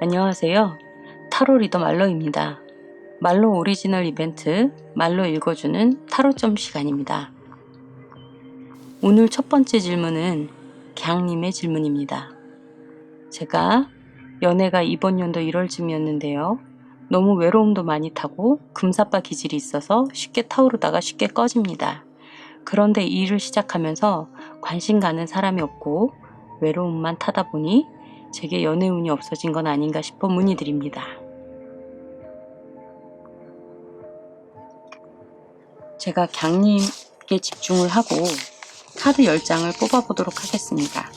안녕하세요. 타로 리더 말로입니다. 말로 오리지널 이벤트 말로 읽어주는 타로점 시간입니다. 오늘 첫 번째 질문은 갱님의 질문입니다. 제가 연애가 이번 연도 1월쯤이었는데요. 너무 외로움도 많이 타고 금사빠 기질이 있어서 쉽게 타오르다가 쉽게 꺼집니다. 그런데 이 일을 시작하면서 관심 가는 사람이 없고 외로움만 타다 보니 제게 연애운이 없어진 건 아닌가 싶어 문의드립니다. 제가 갱님께 집중을 하고 카드 10장을 뽑아보도록 하겠습니다.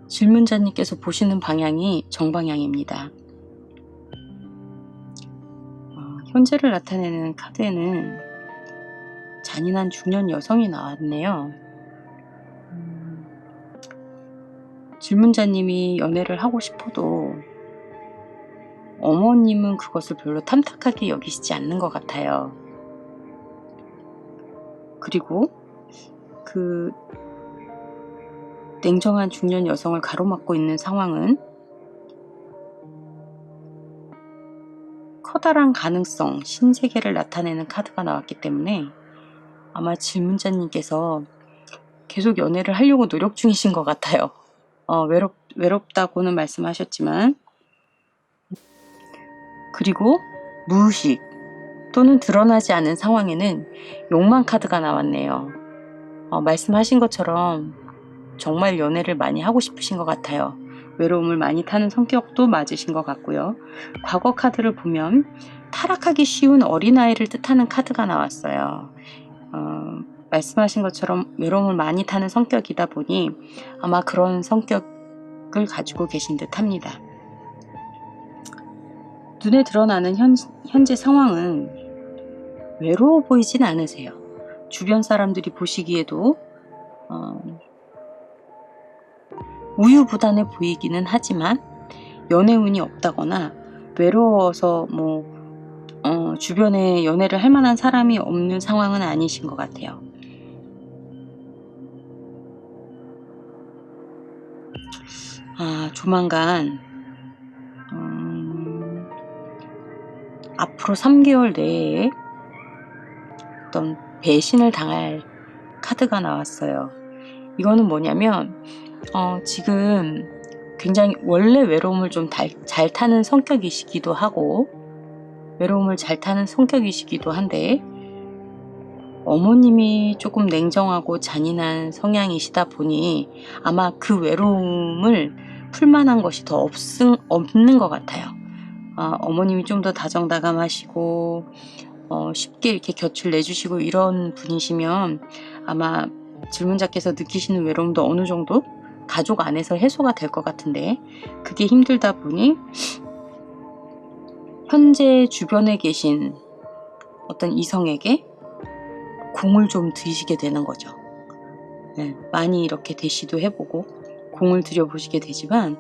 질문자님께서 보시는 방향이 정방향입니다. 현재를 나타내는 카드에는 잔인한 중년 여성이 나왔네요. 질문자님이 연애를 하고 싶어도 어머님은 그것을 별로 탐탁하게 여기시지 않는 것 같아요. 그리고 그 냉정한 중년 여성을 가로막고 있는 상황은 커다란 가능성, 신세계를 나타내는 카드가 나왔기 때문에 아마 질문자님께서 계속 연애를 하려고 노력 중이신 것 같아요. 외롭다고는 말씀하셨지만, 그리고 무의식 또는 드러나지 않은 상황에는 욕망 카드가 나왔네요. 말씀하신 것처럼 정말 연애를 많이 하고 싶으신 것 같아요. 외로움을 많이 타는 성격도 맞으신 것 같고요. 과거 카드를 보면 타락하기 쉬운 어린아이를 뜻하는 카드가 나왔어요. 말씀하신 것처럼 외로움을 많이 타는 성격이다 보니 아마 그런 성격을 가지고 계신 듯 합니다. 눈에 드러나는 현재 상황은 외로워 보이진 않으세요. 주변 사람들이 보시기에도 우유부단해 보이기는 하지만 연애운이 없다거나 외로워서 주변에 연애를 할 만한 사람이 없는 상황은 아니신 것 같아요. 조만간 앞으로 3개월 내에 어떤 배신을 당할 카드가 나왔어요. 이거는 뭐냐면 지금 굉장히 원래 외로움을 좀 잘 타는 성격이시기도 하고 외로움을 잘 타는 성격이시기도 한데 어머님이 조금 냉정하고 잔인한 성향이시다 보니 아마 그 외로움을 풀만한 것이 더 없는 것 같아요. 어머님이 좀 더 다정다감하시고 쉽게 이렇게 곁을 내주시고 이런 분이시면 아마 질문자께서 느끼시는 외로움도 어느 정도 가족 안에서 해소가 될 것 같은데, 그게 힘들다 보니 현재 주변에 계신 어떤 이성에게 공을 좀 들이시게 되는 거죠. 네, 많이 이렇게 대시도 해보고 공을 들여보시게 되지만,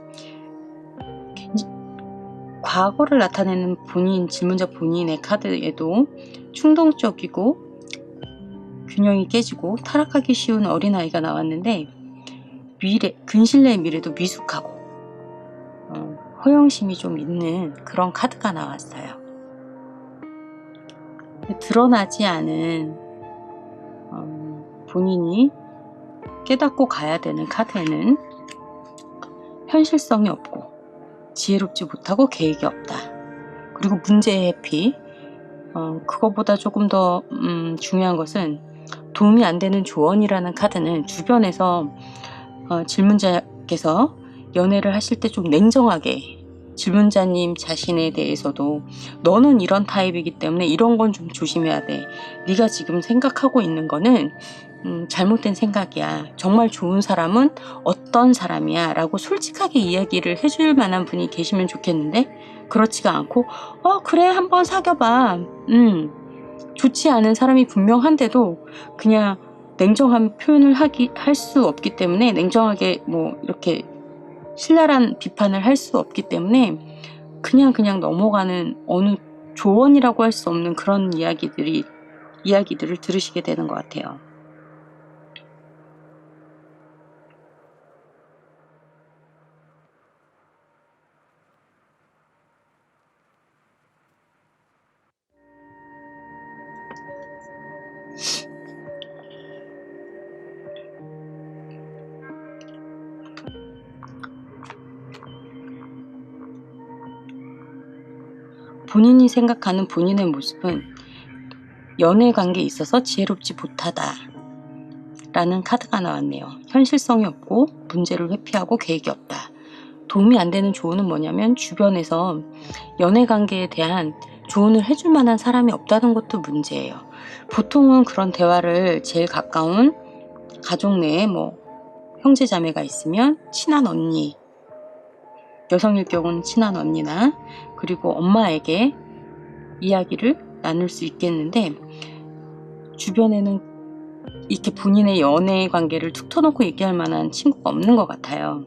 과거를 나타내는 질문자 본인의 카드에도 충동적이고 균형이 깨지고 타락하기 쉬운 어린아이가 나왔는데, 근실내의 미래도 미숙하고 허영심이 좀 있는 그런 카드가 나왔어요. 드러나지 않은 본인이 깨닫고 가야 되는 카드에는 현실성이 없고 지혜롭지 못하고 계획이 없다. 그리고 문제의 회피. 그거보다 조금 더 중요한 것은 도움이 안 되는 조언이라는 카드는 주변에서 질문자께서 연애를 하실 때 좀 냉정하게, 질문자님 자신에 대해서도 너는 이런 타입이기 때문에 이런 건 좀 조심해야 돼. 네가 지금 생각하고 있는 거는 잘못된 생각이야. 정말 좋은 사람은 어떤 사람이야 라고 솔직하게 이야기를 해줄 만한 분이 계시면 좋겠는데, 그렇지가 않고 그래 한번 사귀어봐. 좋지 않은 사람이 분명한데도 그냥 냉정한 표현을 할 수 없기 때문에, 냉정하게 뭐 이렇게 신랄한 비판을 할 수 없기 때문에 그냥 넘어가는, 어느 조언이라고 할 수 없는 그런 이야기들을 들으시게 되는 것 같아요. 본인이 생각하는 본인의 모습은 연애 관계에 있어서 지혜롭지 못하다 라는 카드가 나왔네요. 현실성이 없고 문제를 회피하고 계획이 없다. 도움이 안 되는 조언은 뭐냐면, 주변에서 연애 관계에 대한 조언을 해줄 만한 사람이 없다는 것도 문제예요. 보통은 그런 대화를 제일 가까운 가족 내에 뭐 형제 자매가 있으면 친한 언니, 여성일 경우는 친한 언니나, 그리고 엄마에게 이야기를 나눌 수 있겠는데, 주변에는 이렇게 본인의 연애 관계를 툭 터놓고 얘기할 만한 친구가 없는 것 같아요.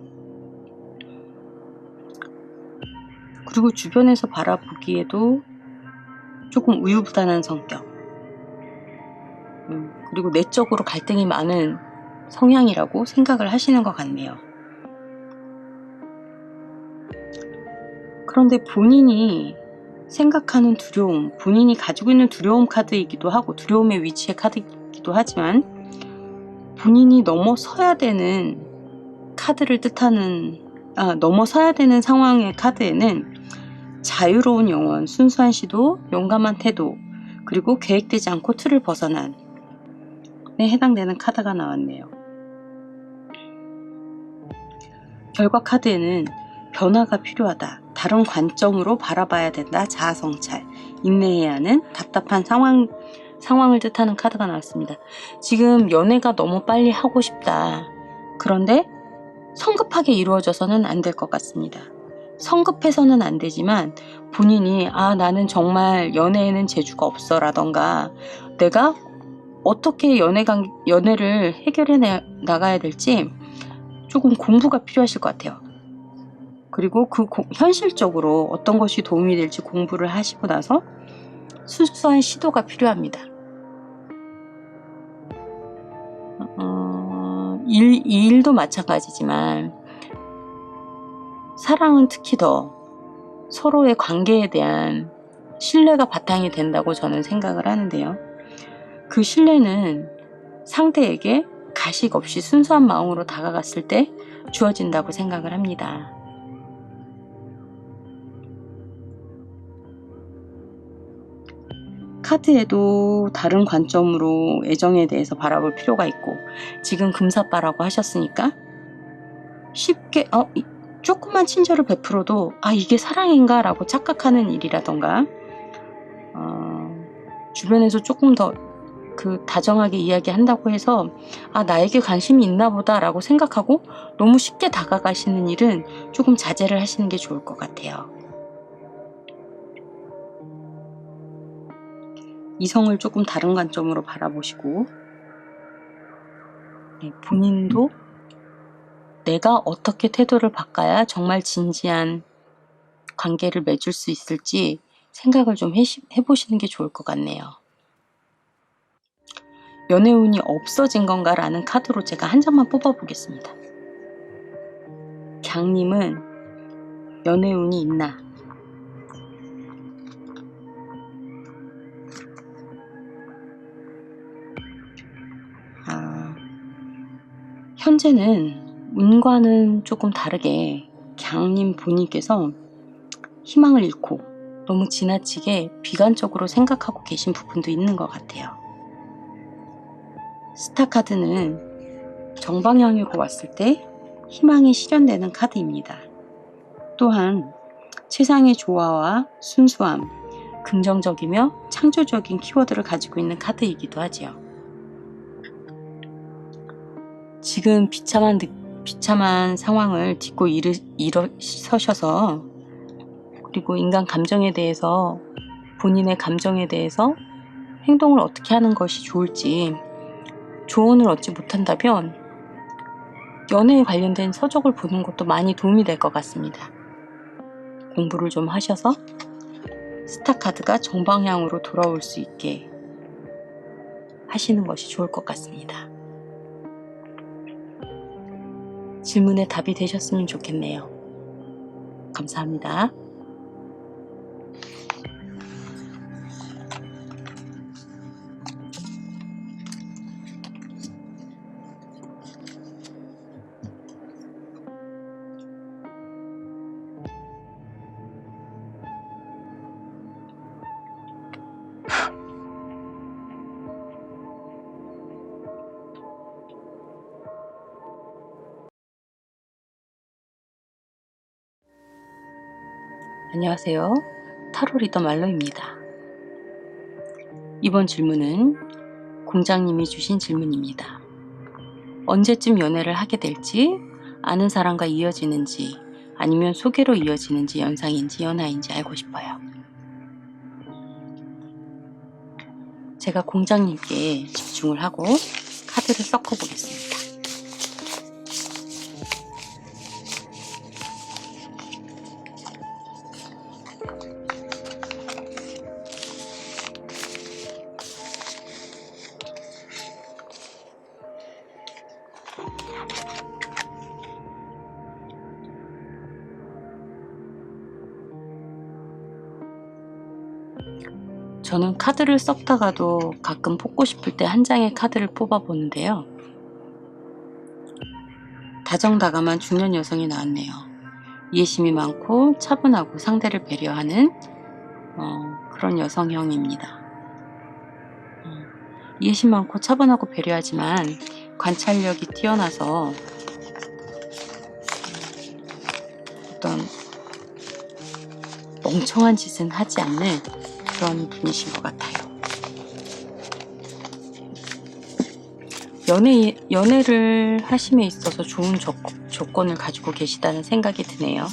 그리고 주변에서 바라보기에도 조금 우유부단한 성격, 그리고 내적으로 갈등이 많은 성향이라고 생각을 하시는 것 같네요. 그런데 본인이 생각하는 두려움, 본인이 가지고 있는 두려움 카드이기도 하고, 두려움의 위치의 카드이기도 하지만, 본인이 넘어서야 되는 카드를 뜻하는, 넘어서야 되는 상황의 카드에는 자유로운 영혼, 순수한 시도, 용감한 태도, 그리고 계획되지 않고 틀을 벗어난 에 해당되는 카드가 나왔네요. 결과 카드에는 변화가 필요하다, 다른 관점으로 바라봐야 된다, 자아성찰, 인내해야 하는 답답한 상황을 뜻하는 카드가 나왔습니다. 지금 연애가 너무 빨리 하고 싶다. 그런데 성급하게 이루어져서는 안 될 것 같습니다. 성급해서는 안 되지만, 본인이 나는 정말 연애에는 재주가 없어 라던가, 내가 어떻게 연애를 해결해 나가야 될지 조금 공부가 필요하실 것 같아요. 그리고 현실적으로 어떤 것이 도움이 될지 공부를 하시고 나서 순수한 시도가 필요합니다. 이 일도 마찬가지지만, 사랑은 특히 더 서로의 관계에 대한 신뢰가 바탕이 된다고 저는 생각을 하는데요. 그 신뢰는 상대에게 가식 없이 순수한 마음으로 다가갔을 때 주어진다고 생각을 합니다. 카드에도 다른 관점으로 애정에 대해서 바라볼 필요가 있고, 지금 금사빠라고 하셨으니까 쉽게 조금만 친절을 베풀어도 아 이게 사랑인가 라고 착각하는 일이라던가 주변에서 조금 더 다정하게 이야기한다고 해서 아 나에게 관심이 있나 보다 라고 생각하고 너무 쉽게 다가가시는 일은 조금 자제를 하시는 게 좋을 것 같아요. 이성을 조금 다른 관점으로 바라보시고 본인도 내가 어떻게 태도를 바꿔야 정말 진지한 관계를 맺을 수 있을지 생각을 좀 해보시는 게 좋을 것 같네요. 연애운이 없어진 건가 라는 카드로 제가 한 장만 뽑아보겠습니다. 강님은 연애운이 있나? 현재는 운과는 조금 다르게 강님 본인께서 희망을 잃고 너무 지나치게 비관적으로 생각하고 계신 부분도 있는 것 같아요. 스타카드는 정방향으로 왔을 때 희망이 실현되는 카드입니다. 또한 세상의 조화와 순수함, 긍정적이며 창조적인 키워드를 가지고 있는 카드이기도 하지요. 지금 비참한 상황을 딛고 일어서셔서 그리고 인간 감정에 대해서 본인의 감정에 대해서 행동을 어떻게 하는 것이 좋을지 조언을 얻지 못한다면 연애에 관련된 서적을 보는 것도 많이 도움이 될 것 같습니다. 공부를 좀 하셔서 스타카드가 정방향으로 돌아올 수 있게 하시는 것이 좋을 것 같습니다. 질문에 답이 되셨으면 좋겠네요. 감사합니다. 안녕하세요. 타로 리더 말로입니다. 이번 질문은 공장님이 주신 질문입니다. 언제쯤 연애를 하게 될지, 아는 사람과 이어지는지, 아니면 소개로 이어지는지 연상인지 연하인지 알고 싶어요. 제가 공장님께 집중을 하고 카드를 섞어 보겠습니다. 저는 카드를 섞다가도 가끔 뽑고 싶을 때 한 장의 카드를 뽑아 보는데요. 다정다감한 중년 여성이 나왔네요. 이해심이 많고 차분하고 상대를 배려하는 그런 여성형입니다. 이해심 많고 차분하고 배려하지만 관찰력이 뛰어나서 어떤 멍청한 짓은 하지 않는 그런 분이신 것 같아요. 연애를 하심에 있어서 좋은 조건을 가지고 계시다는 생각이 드네요.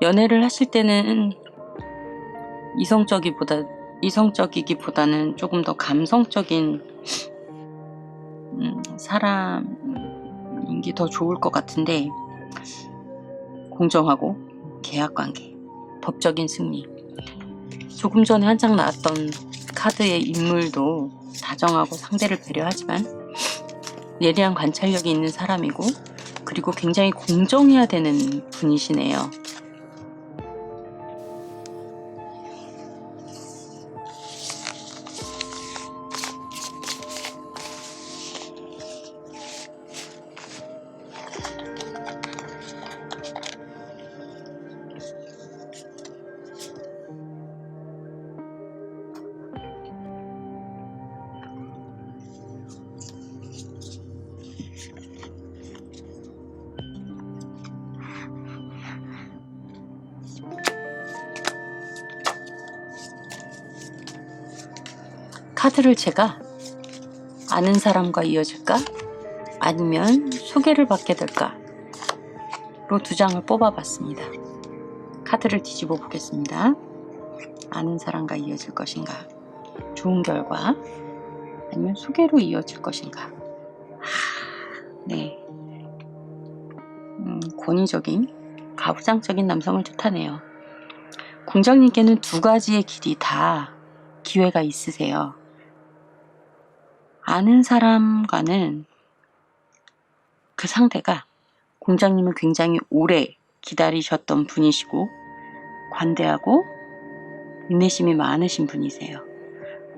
연애를 하실 때는 이성적이기보다는 조금 더 감성적인 사람인 게 더 좋을 것 같은데, 공정하고 계약관계, 법적인 승리, 조금 전에 한 장 나왔던 카드의 인물도 다정하고 상대를 배려하지만 예리한 관찰력이 있는 사람이고, 그리고 굉장히 공정해야 되는 분이시네요. 카드를 제가 아는 사람과 이어질까? 아니면 소개를 받게 될까? 로 두 장을 뽑아봤습니다. 카드를 뒤집어 보겠습니다. 아는 사람과 이어질 것인가? 좋은 결과? 아니면 소개로 이어질 것인가? 네. 권위적인, 가부장적인 남성을 뜻하네요. 공장님께는 두 가지의 길이 다 기회가 있으세요. 아는 사람과는 그 상대가 공장님을 굉장히 오래 기다리셨던 분이시고 관대하고 인내심이 많으신 분이세요.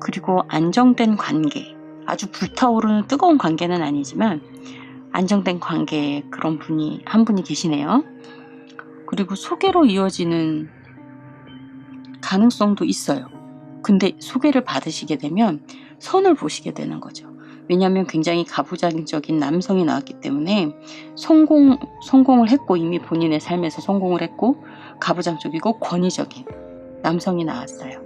그리고 안정된 관계, 아주 불타오르는 뜨거운 관계는 아니지만 안정된 관계에 그런 분이 한 분이 계시네요. 그리고 소개로 이어지는 가능성도 있어요. 근데 소개를 받으시게 되면 선을 보시게 되는 거죠. 왜냐하면 굉장히 가부장적인 남성이 나왔기 때문에 성공을 했고 이미 본인의 삶에서 성공을 했고 가부장적이고 권위적인 남성이 나왔어요.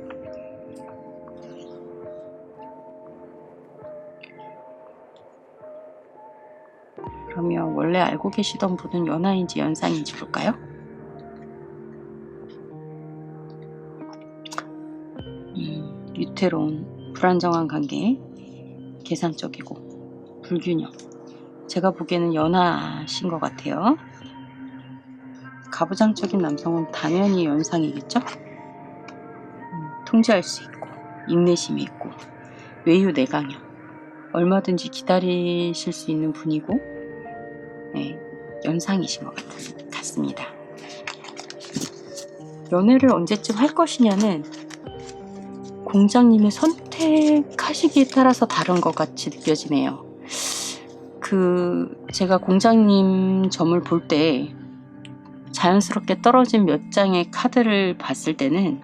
그러면 원래 알고 계시던 분은 연하인지 연상인지 볼까요? 위태로운 불안정한 관계, 계산적이고 불균형. 제가 보기에는 연하신 것 같아요. 가부장적인 남성은 당연히 연상이겠죠? 통제할 수 있고 인내심이 있고 외유내강형, 얼마든지 기다리실 수 있는 분이고 네, 연상이신 것 같습니다. 연애를 언제쯤 할 것이냐는 공장님의 선택하시기에 따라서 다른 것 같이 느껴지네요. 제가 공장님 점을 볼 때 자연스럽게 떨어진 몇 장의 카드를 봤을 때는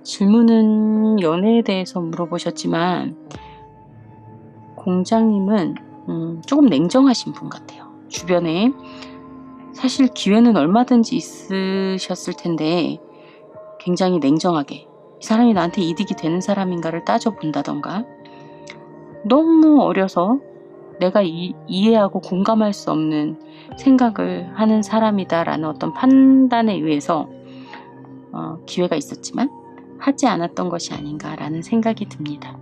질문은 연애에 대해서 물어보셨지만 공장님은 조금 냉정하신 분 같아요. 주변에 사실 기회는 얼마든지 있으셨을 텐데 굉장히 냉정하게 이 사람이 나한테 이득이 되는 사람인가를 따져본다던가 너무 어려서 내가 이해하고 공감할 수 없는 생각을 하는 사람이다라는 어떤 판단에 의해서 기회가 있었지만 하지 않았던 것이 아닌가라는 생각이 듭니다.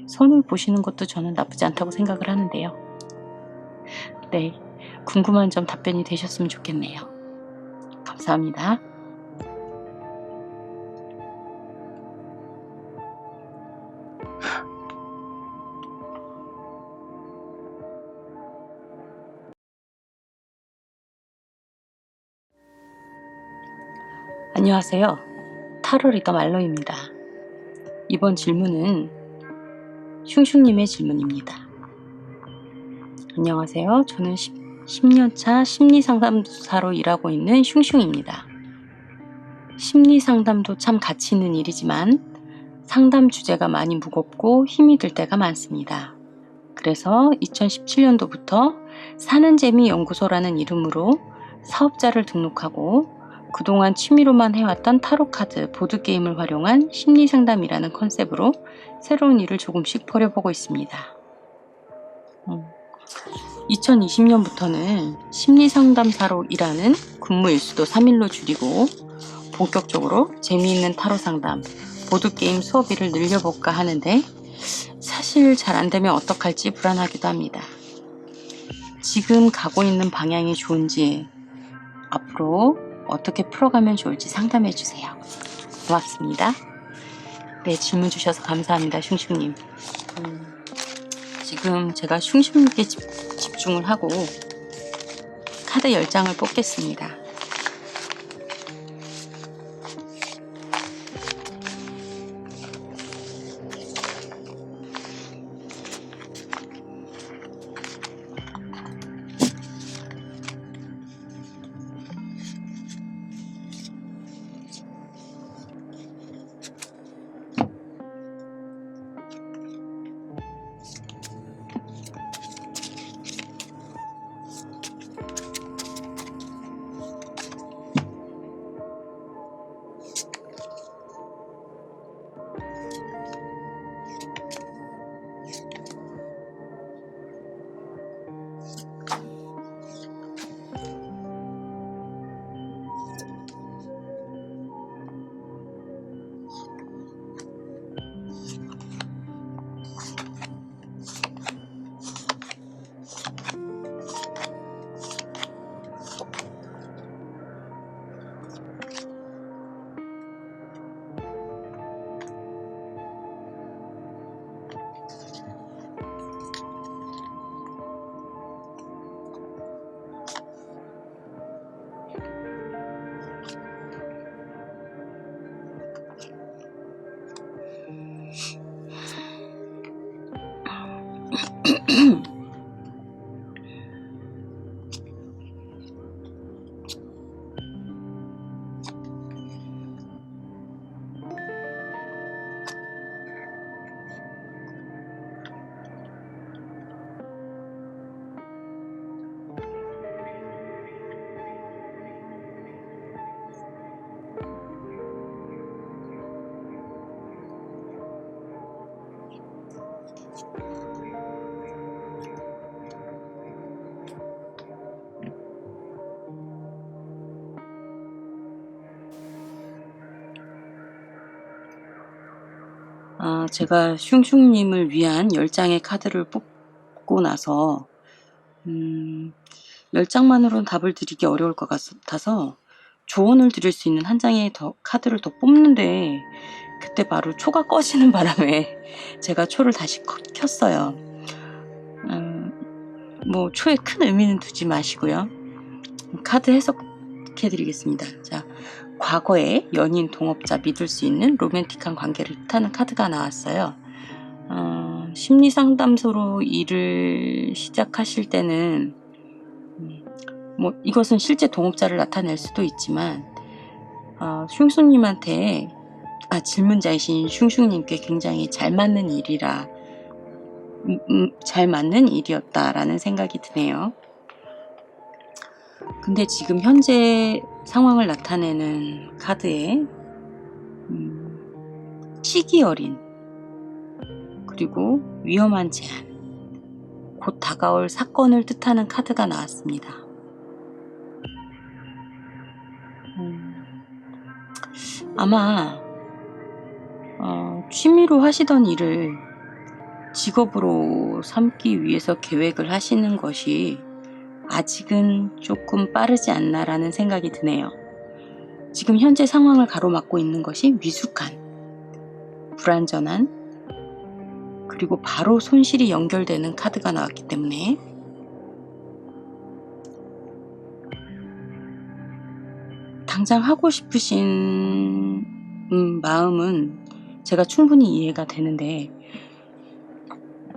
선을 보시는 것도 저는 나쁘지 않다고 생각을 하는데요. 네, 궁금한 점 답변이 되셨으면 좋겠네요. 감사합니다. 안녕하세요. 타로 리더 말로입니다. 이번 질문은 슝슝님의 질문입니다. 안녕하세요. 저는 10년차 심리상담사로 일하고 있는 슝슝입니다. 심리상담도 참 가치 있는 일이지만 상담 주제가 많이 무겁고 힘이 들 때가 많습니다. 그래서 2017년도부터 사는 재미 연구소라는 이름으로 사업자를 등록하고 그동안 취미로만 해왔던 타로카드, 보드게임을 활용한 심리상담이라는 컨셉으로 새로운 일을 조금씩 벌여보고 있습니다. 2020년부터는 심리상담사로 일하는 근무 일수도 3일로 줄이고 본격적으로 재미있는 타로 상담, 보드게임 수업일을 늘려볼까 하는데 사실 잘 안되면 어떡할지 불안하기도 합니다. 지금 가고 있는 방향이 좋은지 앞으로 어떻게 풀어가면 좋을지 상담해주세요. 고맙습니다. 네, 질문 주셔서 감사합니다. 슝슝님. 지금 제가 슝슝님께 집중을 하고 카드 10장을 뽑겠습니다. 제가 슝슝님을 위한 10장의 카드를 뽑고 나서 10장만으로는 답을 드리기 어려울 것 같아서 조언을 드릴 수 있는 한 장의 카드를 더 뽑는데, 그때 바로 초가 꺼지는 바람에 제가 초를 다시 켰어요. 뭐 초에 큰 의미는 두지 마시고요. 카드 해석해 드리겠습니다. 자, 과거에 연인, 동업자, 믿을 수 있는 로맨틱한 관계를 뜻하는 카드가 나왔어요. 심리상담소로 일을 시작하실 때는 뭐 이것은 실제 동업자를 나타낼 수도 있지만 슝슝님한테 질문자이신 슝슝님께 굉장히 잘 맞는 일이었다라는 생각이 드네요. 근데 지금 현재 상황을 나타내는 카드에 시기 어린, 그리고 위험한 제한, 곧 다가올 사건을 뜻하는 카드가 나왔습니다. 아마 취미로 하시던 일을 직업으로 삼기 위해서 계획을 하시는 것이 아직은 조금 빠르지 않나라는 생각이 드네요. 지금 현재 상황을 가로막고 있는 것이 미숙한, 불완전한, 그리고 바로 손실이 연결되는 카드가 나왔기 때문에 당장 하고 싶으신 마음은 제가 충분히 이해가 되는데,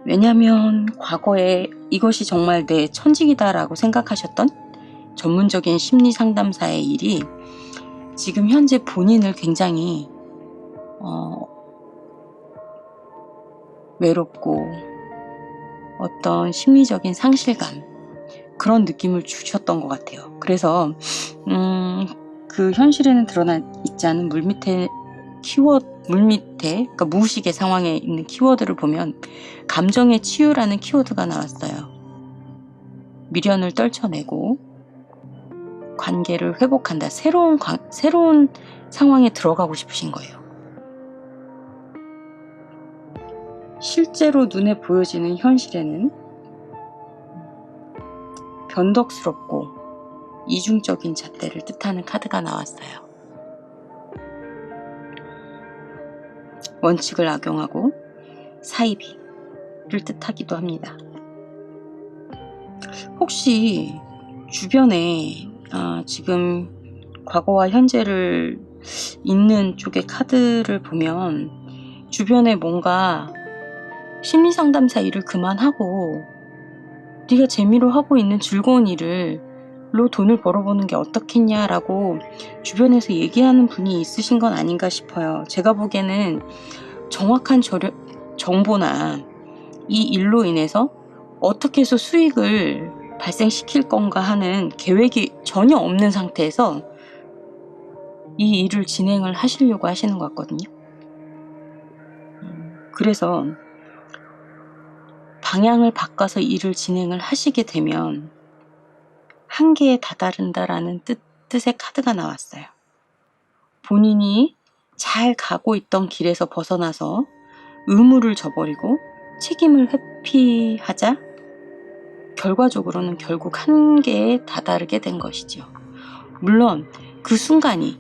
왜냐하면 과거에 이것이 정말 내 천직이다라고 생각하셨던 전문적인 심리 상담사의 일이 지금 현재 본인을 굉장히 외롭고 어떤 심리적인 상실감, 그런 느낌을 주셨던 것 같아요. 그래서 그 현실에는 드러나 있지 않은 물밑에, 그러니까 무의식의 상황에 있는 키워드를 보면 감정의 치유라는 키워드가 나왔어요. 미련을 떨쳐내고 관계를 회복한다. 새로운 상황에 들어가고 싶으신 거예요. 실제로 눈에 보여지는 현실에는 변덕스럽고 이중적인 잣대를 뜻하는 카드가 나왔어요. 원칙을 악용하고 사이비를 뜻하기도 합니다. 혹시 주변에 지금 과거와 현재를 잇는 쪽의 카드를 보면 주변에 뭔가 심리상담사 일을 그만하고 네가 재미로 하고 있는 즐거운 일로 돈을 벌어보는 게 어떻겠냐라고 주변에서 얘기하는 분이 있으신 건 아닌가 싶어요. 제가 보기에는 정확한 정보나 이 일로 인해서 어떻게 해서 수익을 발생시킬 건가 하는 계획이 전혀 없는 상태에서 이 일을 진행을 하시려고 하시는 것 같거든요. 그래서 방향을 바꿔서 일을 진행을 하시게 되면 한계에 다다른다라는 뜻의 카드가 나왔어요. 본인이 잘 가고 있던 길에서 벗어나서 의무를 저버리고 책임을 회피하자 결과적으로는 결국 한계에 다다르게 된 것이죠. 물론 그 순간이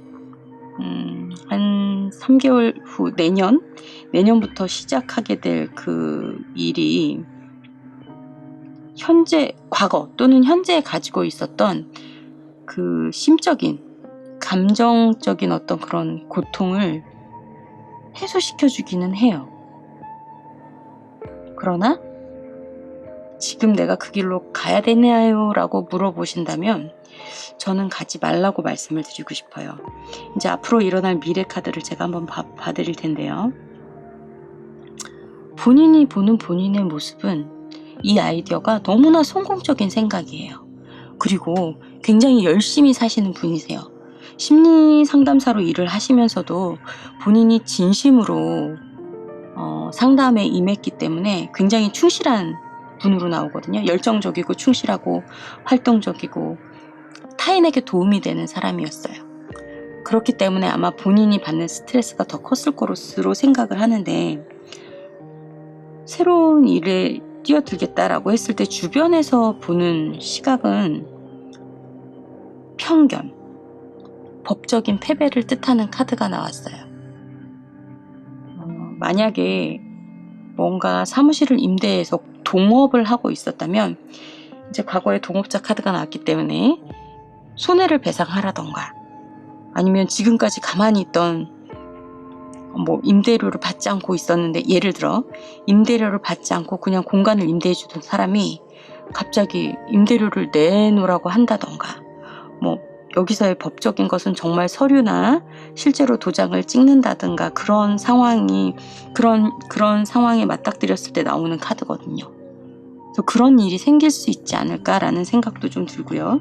한 3개월 후 내년부터 시작하게 될 그 일이 과거 또는 현재에 가지고 있었던 그 심적인, 감정적인 어떤 그런 고통을 해소시켜주기는 해요. 그러나 지금 내가 그 길로 가야 되나요? 라고 물어보신다면 저는 가지 말라고 말씀을 드리고 싶어요. 이제 앞으로 일어날 미래 카드를 제가 한번 봐드릴 텐데요. 본인이 보는 본인의 모습은 이 아이디어가 너무나 성공적인 생각이에요. 그리고 굉장히 열심히 사시는 분이세요. 심리 상담사로 일을 하시면서도 본인이 진심으로 상담에 임했기 때문에 굉장히 충실한 분으로 나오거든요. 열정적이고 충실하고 활동적이고 타인에게 도움이 되는 사람이었어요. 그렇기 때문에 아마 본인이 받는 스트레스가 더 컸을 것으로 생각을 하는데, 새로운 일에 뛰어들겠다라고 했을 때 주변에서 보는 시각은 편견, 법적인 패배를 뜻하는 카드가 나왔어요. 만약에 뭔가 사무실을 임대해서 동업을 하고 있었다면 이제 과거에 동업자 카드가 나왔기 때문에 손해를 배상하라던가, 아니면 지금까지 가만히 있던 임대료를 받지 않고 있었는데, 예를 들어 임대료를 받지 않고 그냥 공간을 임대해 주던 사람이 갑자기 임대료를 내놓으라고 한다던가, 여기서의 법적인 것은 정말 서류나 실제로 도장을 찍는다든가 그런 상황에 맞닥뜨렸을 때 나오는 카드거든요. 그래서 그런 일이 생길 수 있지 않을까라는 생각도 좀 들고요.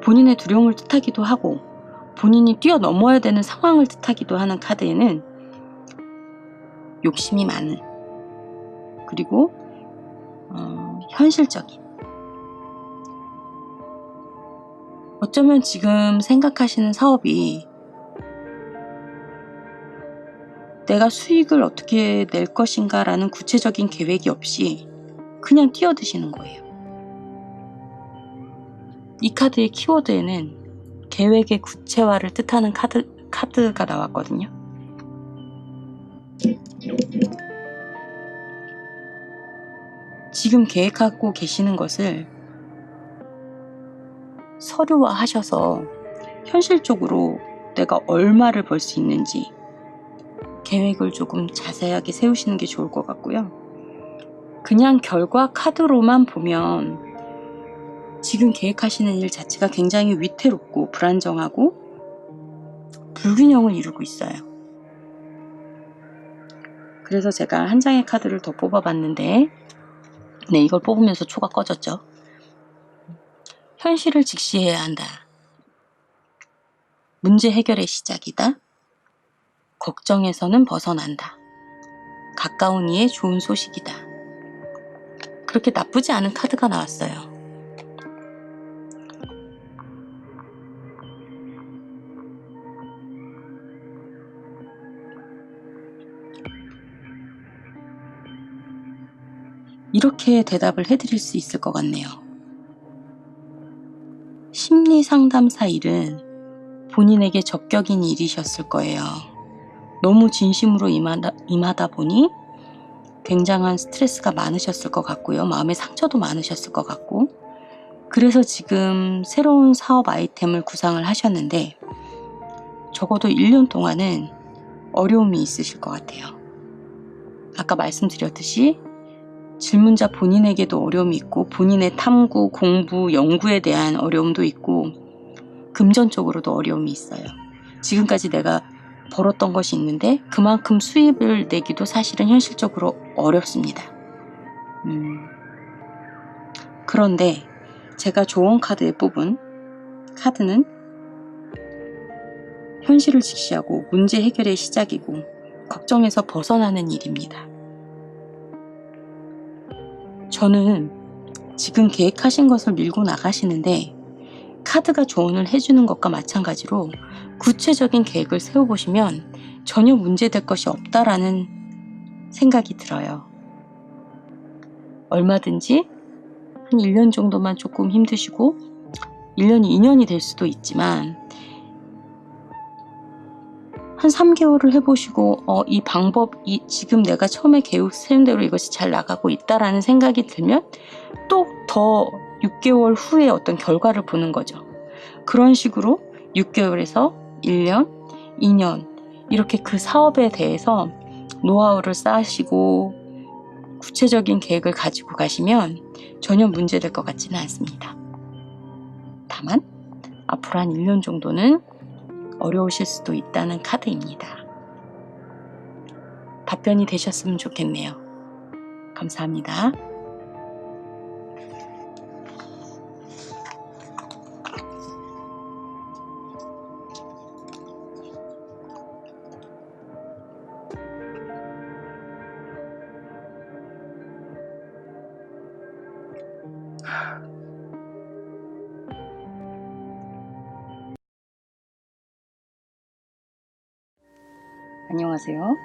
본인의 두려움을 뜻하기도 하고 본인이 뛰어넘어야 되는 상황을 뜻하기도 하는 카드에는 욕심이 많은, 그리고 현실적인, 어쩌면 지금 생각하시는 사업이 내가 수익을 어떻게 낼 것인가 라는 구체적인 계획이 없이 그냥 뛰어드시는 거예요. 이 카드의 키워드에는 계획의 구체화를 뜻하는 카드가 나왔거든요. 지금 계획하고 계시는 것을 서류화 하셔서 현실적으로 내가 얼마를 벌 수 있는지 계획을 조금 자세하게 세우시는 게 좋을 것 같고요. 그냥 결과 카드로만 보면 지금 계획하시는 일 자체가 굉장히 위태롭고 불안정하고 불균형을 이루고 있어요. 그래서 제가 한 장의 카드를 더 뽑아봤는데, 이걸 뽑으면서 초가 꺼졌죠. 현실을 직시해야 한다. 문제 해결의 시작이다. 걱정에서는 벗어난다. 가까운 이의 좋은 소식이다. 그렇게 나쁘지 않은 카드가 나왔어요. 이렇게 대답을 해드릴 수 있을 것 같네요. 심리 상담사 일은 본인에게 적격인 일이셨을 거예요. 너무 진심으로 임하다 보니 굉장한 스트레스가 많으셨을 것 같고요. 마음의 상처도 많으셨을 것 같고, 그래서 지금 새로운 사업 아이템을 구상을 하셨는데 적어도 1년 동안은 어려움이 있으실 것 같아요. 아까 말씀드렸듯이 질문자 본인에게도 어려움이 있고, 본인의 탐구, 공부, 연구에 대한 어려움도 있고, 금전적으로도 어려움이 있어요. 지금까지 내가 벌었던 것이 있는데 그만큼 수입을 내기도 사실은 현실적으로 어렵습니다. 그런데 제가 조언 카드에 뽑은 카드는 현실을 직시하고 문제 해결의 시작이고 걱정에서 벗어나는 일입니다. 저는 지금 계획하신 것을 밀고 나가시는데 카드가 조언을 해주는 것과 마찬가지로 구체적인 계획을 세워보시면 전혀 문제될 것이 없다라는 생각이 들어요. 얼마든지 한 1년 정도만 조금 힘드시고 1년이 2년이 될 수도 있지만 한 3개월을 해보시고 이 방법이 지금 내가 처음에 계획 세운 대로 이것이 잘 나가고 있다라는 생각이 들면 또 더 6개월 후에 어떤 결과를 보는 거죠. 그런 식으로 6개월에서 1년, 2년 이렇게 그 사업에 대해서 노하우를 쌓으시고 구체적인 계획을 가지고 가시면 전혀 문제될 것 같지는 않습니다. 다만 앞으로 한 1년 정도는 어려우실 수도 있다는 카드입니다. 답변이 되셨으면 좋겠네요. 감사합니다. 안녕하세요.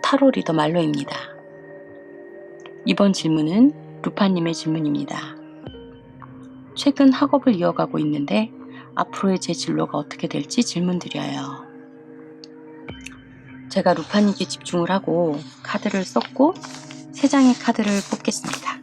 타로 리더 말로입니다. 이번 질문은 루파님의 질문입니다. 최근 학업을 이어가고 있는데 앞으로의 제 진로가 어떻게 될지 질문드려요. 제가 루파님께 집중을 하고 카드를 썼고 3장의 카드를 뽑겠습니다.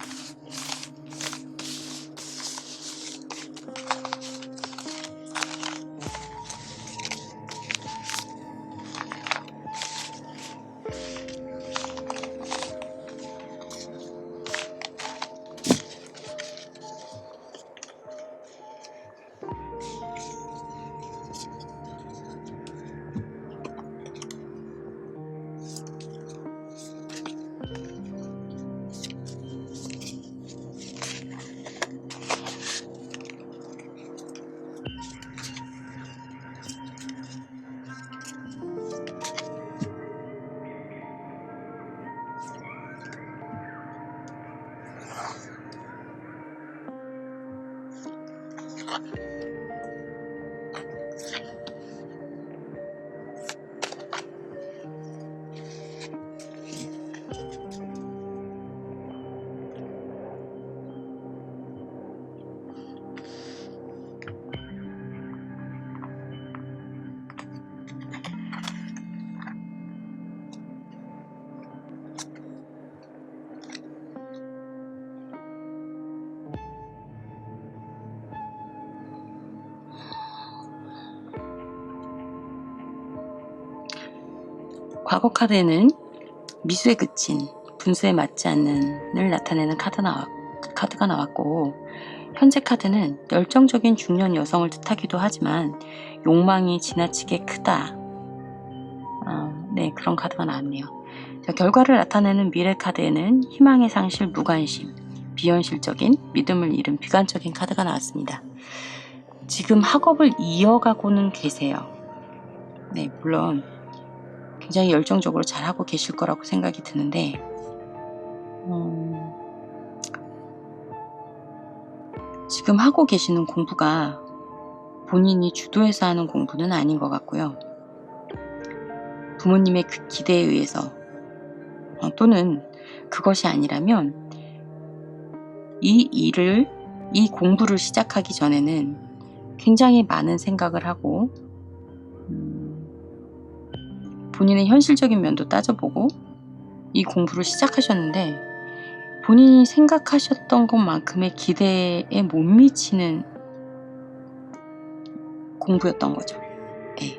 과거 카드에는 미수에 그친 분수에 맞지 않는을 나타내는 카드가 나왔고, 현재 카드는 열정적인 중년 여성을 뜻하기도 하지만 욕망이 지나치게 크다, 네, 그런 카드가 나왔네요. 자, 결과를 나타내는 미래 카드에는 희망의 상실, 무관심, 비현실적인, 믿음을 잃은 비관적인 카드가 나왔습니다. 지금 학업을 이어가고는 계세요. 네, 물론 굉장히 열정적으로 잘하고 계실 거라고 생각이 드는데, 지금 하고 계시는 공부가 본인이 주도해서 하는 공부는 아닌 것 같고요. 부모님의 그 기대에 의해서, 또는 그것이 아니라면 이 공부를 시작하기 전에는 굉장히 많은 생각을 하고, 본인의 현실적인 면도 따져보고 이 공부를 시작하셨는데, 본인이 생각하셨던 것만큼의 기대에 못 미치는 공부였던 거죠. 네.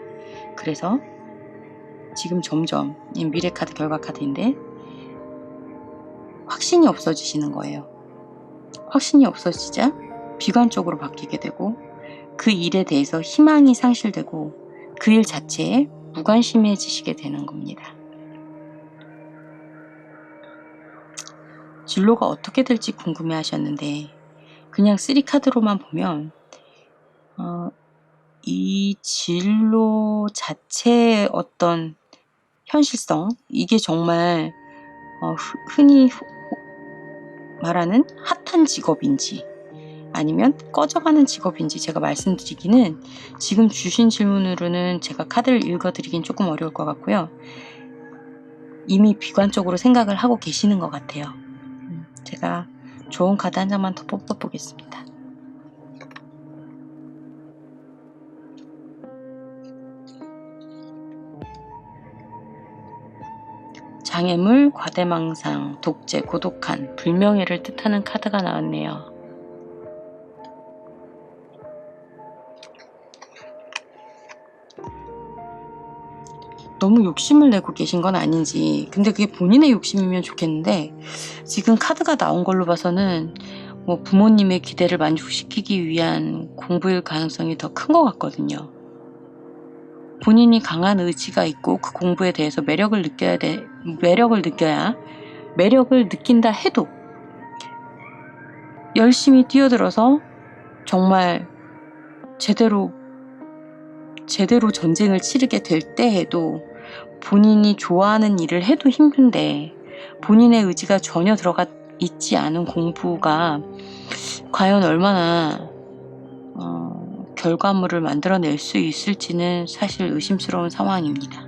그래서 지금 점점 이 미래 카드, 결과 카드인데 확신이 없어지시는 거예요. 확신이 없어지자 비관적으로 바뀌게 되고, 그 일에 대해서 희망이 상실되고 그 일 자체에 무관심해지시게 되는 겁니다. 진로가 어떻게 될지 궁금해 하셨는데, 그냥 3카드로만 보면 이 진로 자체의 어떤 현실성, 이게 정말 흔히 말하는 핫한 직업인지 아니면 꺼져가는 직업인지 제가 말씀드리기는, 지금 주신 질문으로는 제가 카드를 읽어드리긴 조금 어려울 것 같고요. 이미 비관적으로 생각을 하고 계시는 것 같아요. 제가 좋은 카드 한 장만 더 뽑아보겠습니다. 장애물, 과대망상, 독재, 고독한, 불명예를 뜻하는 카드가 나왔네요. 너무 욕심을 내고 계신 건 아닌지, 근데 그게 본인의 욕심이면 좋겠는데 지금 카드가 나온 걸로 봐서는 뭐 부모님의 기대를 만족시키기 위한 공부일 가능성이 더 큰 것 같거든요. 본인이 강한 의지가 있고 그 공부에 대해서 매력을 느낀다 해도 열심히 뛰어들어서 정말 제대로 전쟁을 치르게 될 때에도 본인이 좋아하는 일을 해도 힘든데 본인의 의지가 전혀 들어가 있지 않은 공부가 과연 얼마나 결과물을 만들어낼 수 있을지는 사실 의심스러운 상황입니다.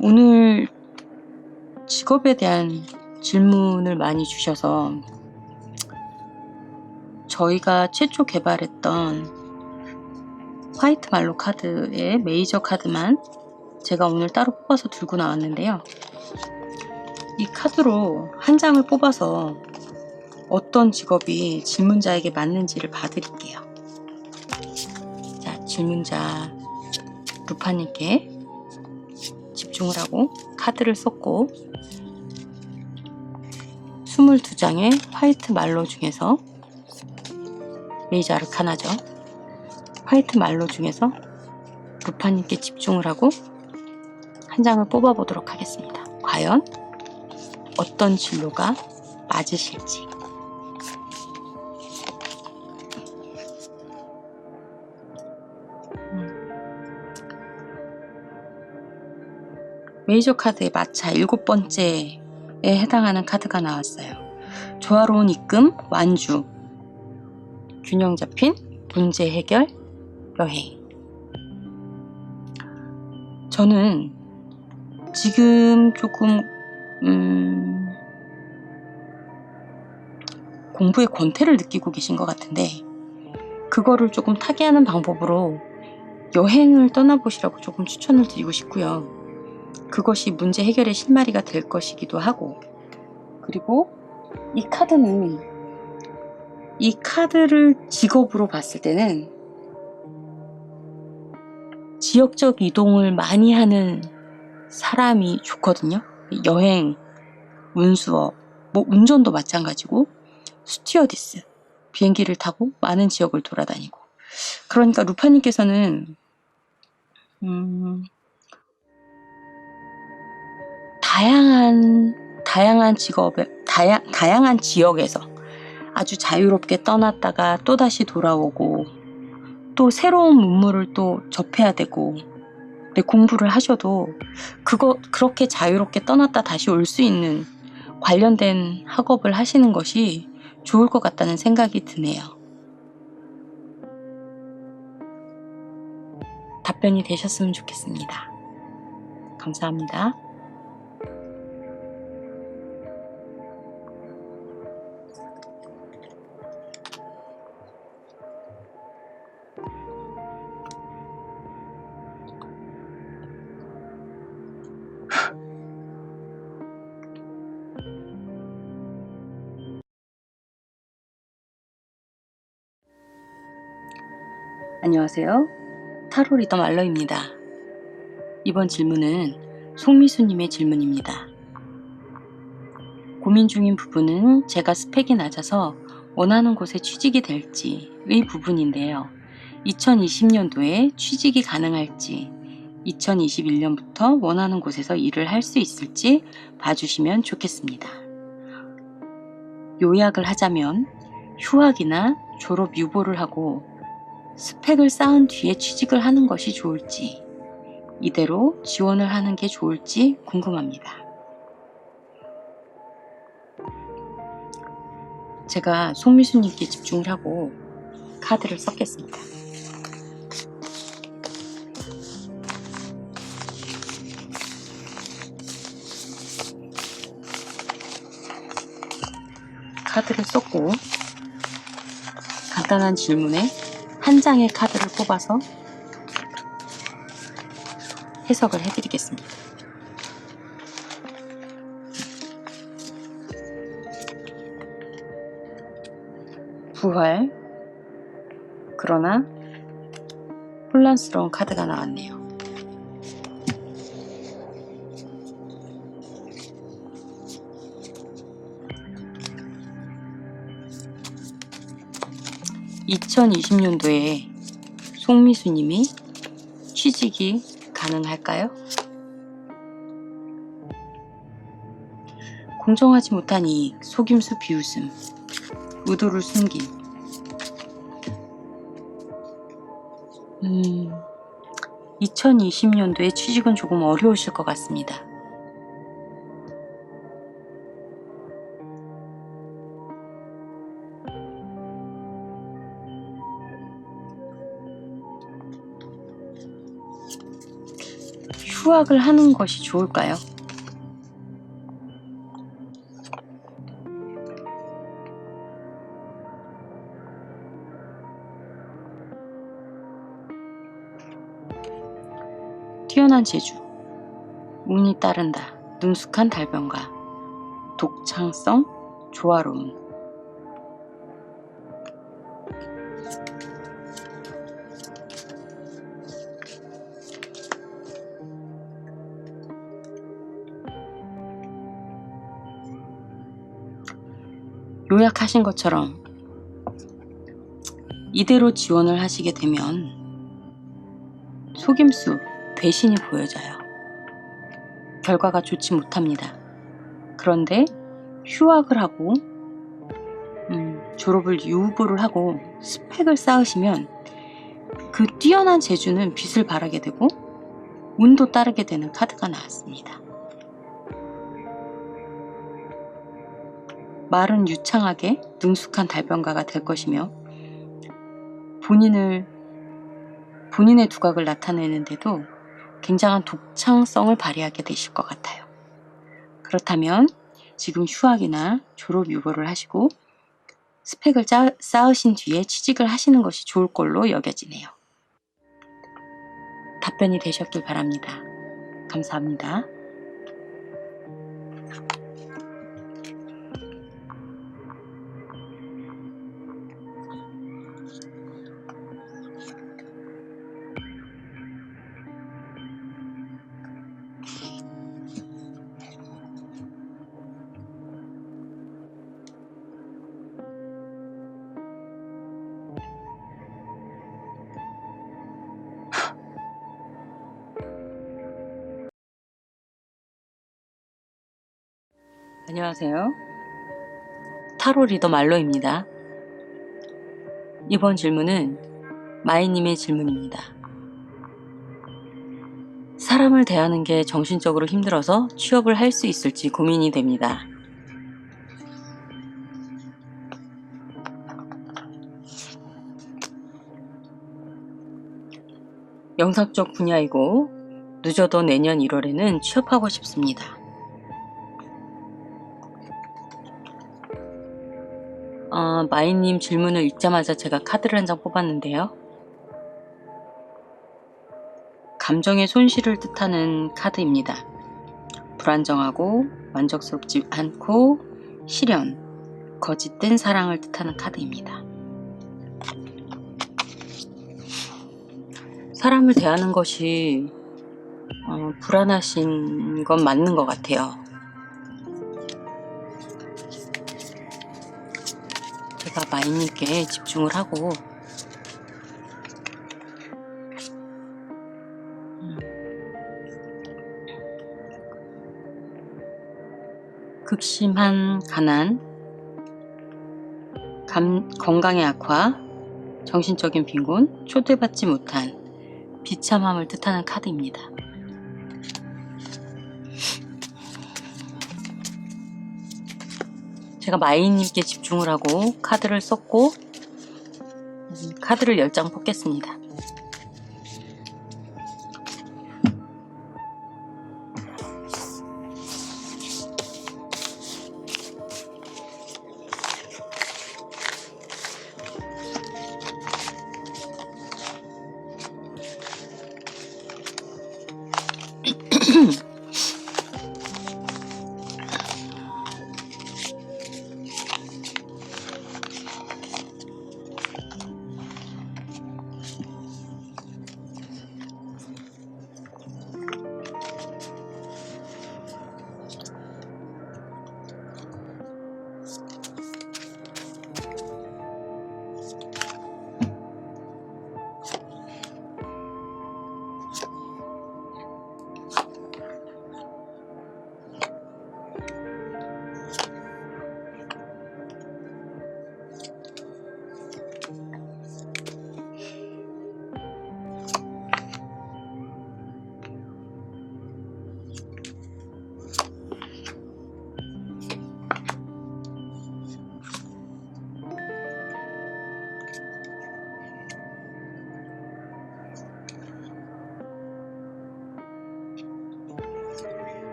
오늘 직업에 대한 질문을 많이 주셔서 저희가 최초 개발했던 화이트 말로 카드의 메이저 카드만 제가 오늘 따로 뽑아서 들고 나왔는데요. 이 카드로 한 장을 뽑아서 어떤 직업이 질문자에게 맞는지를 봐드릴게요. 자, 질문자 루파님께 집중을 하고 카드를 썼고 22장의 화이트 말로 중에서 메이저 아르카나죠. 화이트 말로 중에서 루파님께 집중을 하고 한 장을 뽑아 보도록 하겠습니다. 과연 어떤 진로가 맞으실지. 메이저 카드의 마차 7번째에 해당하는 카드가 나왔어요. 조화로운 입금, 완주, 균형 잡힌, 문제 해결, 여행. 저는 지금 조금 공부의 권태를 느끼고 계신 것 같은데 그거를 조금 타개하는 방법으로 여행을 떠나보시라고 조금 추천을 드리고 싶고요. 그것이 문제 해결의 실마리가 될 것이기도 하고, 그리고 이 카드를 직업으로 봤을 때는 지역적 이동을 많이 하는 사람이 좋거든요. 여행, 운수업, 뭐 운전도 마찬가지고 스튜어디스, 비행기를 타고 많은 지역을 돌아다니고. 그러니까 루파님께서는 다양한 지역에서 아주 자유롭게 떠났다가 또다시 돌아오고 또 새로운 문물을 또 접해야 되고, 공부를 하셔도 그렇게 자유롭게 떠났다 다시 올 수 있는 관련된 학업을 하시는 것이 좋을 것 같다는 생각이 드네요. 답변이 되셨으면 좋겠습니다. 감사합니다. 안녕하세요. 타로 리더 말러입니다. 이번 질문은 송미수님의 질문입니다. 고민 중인 부분은 제가 스펙이 낮아서 원하는 곳에 취직이 될지의 부분인데요. 2020년도에 취직이 가능할지, 2021년부터 원하는 곳에서 일을 할 수 있을지 봐주시면 좋겠습니다. 요약을 하자면 휴학이나 졸업 유보를 하고 스펙을 쌓은 뒤에 취직을 하는 것이 좋을지, 이대로 지원을 하는 게 좋을지 궁금합니다. 제가 송미수님께 집중을 하고 카드를 썼겠습니다. 카드를 썼고 간단한 질문에 한 장의 카드를 뽑아서 해석을 해드리겠습니다. 부활, 그러나 혼란스러운 카드가 나왔네요. (2020년도에) 송미수님이 취직이 가능할까요? 공정하지 못한 이익, 속임수, 비웃음, 의도를 숨김. 2020년도에 취직은 조금 어려우실 것 같습니다. 휴학을 하는 것이 좋을까요? 뛰어난 재주, 운이 따른다, 능숙한 달변가, 독창성, 조화로움. 요약하신 것처럼 이대로 지원을 하시게 되면 속임수, 배신이 보여져요. 결과가 좋지 못합니다. 그런데 휴학을 하고 졸업을 유보를 하고 스펙을 쌓으시면 그 뛰어난 재주는 빛을 발하게 되고 운도 따르게 되는 카드가 나왔습니다. 말은 유창하게 능숙한 달변가가 될 것이며 본인의 두각을 나타내는데도 굉장한 독창성을 발휘하게 되실 것 같아요. 그렇다면 지금 휴학이나 졸업 유보를 하시고 스펙을 쌓으신 뒤에 취직을 하시는 것이 좋을 걸로 여겨지네요. 답변이 되셨길 바랍니다. 감사합니다. 안녕하세요. 타로 리더 말로입니다. 이번 질문은 마이님의 질문입니다. 사람을 대하는 게 정신적으로 힘들어서 취업을 할 수 있을지 고민이 됩니다. 영상적 분야이고 늦어도 내년 1월에는 취업하고 싶습니다. 마이님 질문을 읽자마자 제가 카드를 한 장 뽑았는데요. 감정의 손실을 뜻하는 카드입니다. 불안정하고 만족스럽지 않고 시련, 거짓된 사랑을 뜻하는 카드입니다. 사람을 대하는 것이 불안하신 건 맞는 것 같아요. 제가 마이님께 집중을 하고 극심한 가난, 건강의 악화, 정신적인 빈곤, 초대받지 못한 비참함을 뜻하는 카드입니다. 제가 마이님께 집중을 하고 카드를 썼고 카드를 10장 뽑겠습니다.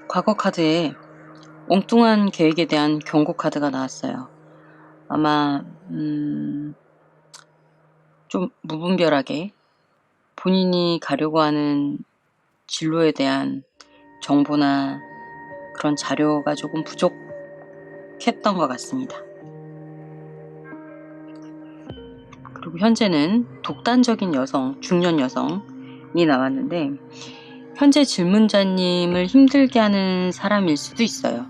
과거 카드에 엉뚱한 계획에 대한 경고 카드가 나왔어요. 아마 좀 무분별하게 본인이 가려고 하는 진로에 대한 정보나 그런 자료가 조금 부족했던 것 같습니다. 그리고 현재는 독단적인 여성, 중년 여성이 나왔는데, 현재 질문자님을 힘들게 하는 사람일 수도 있어요.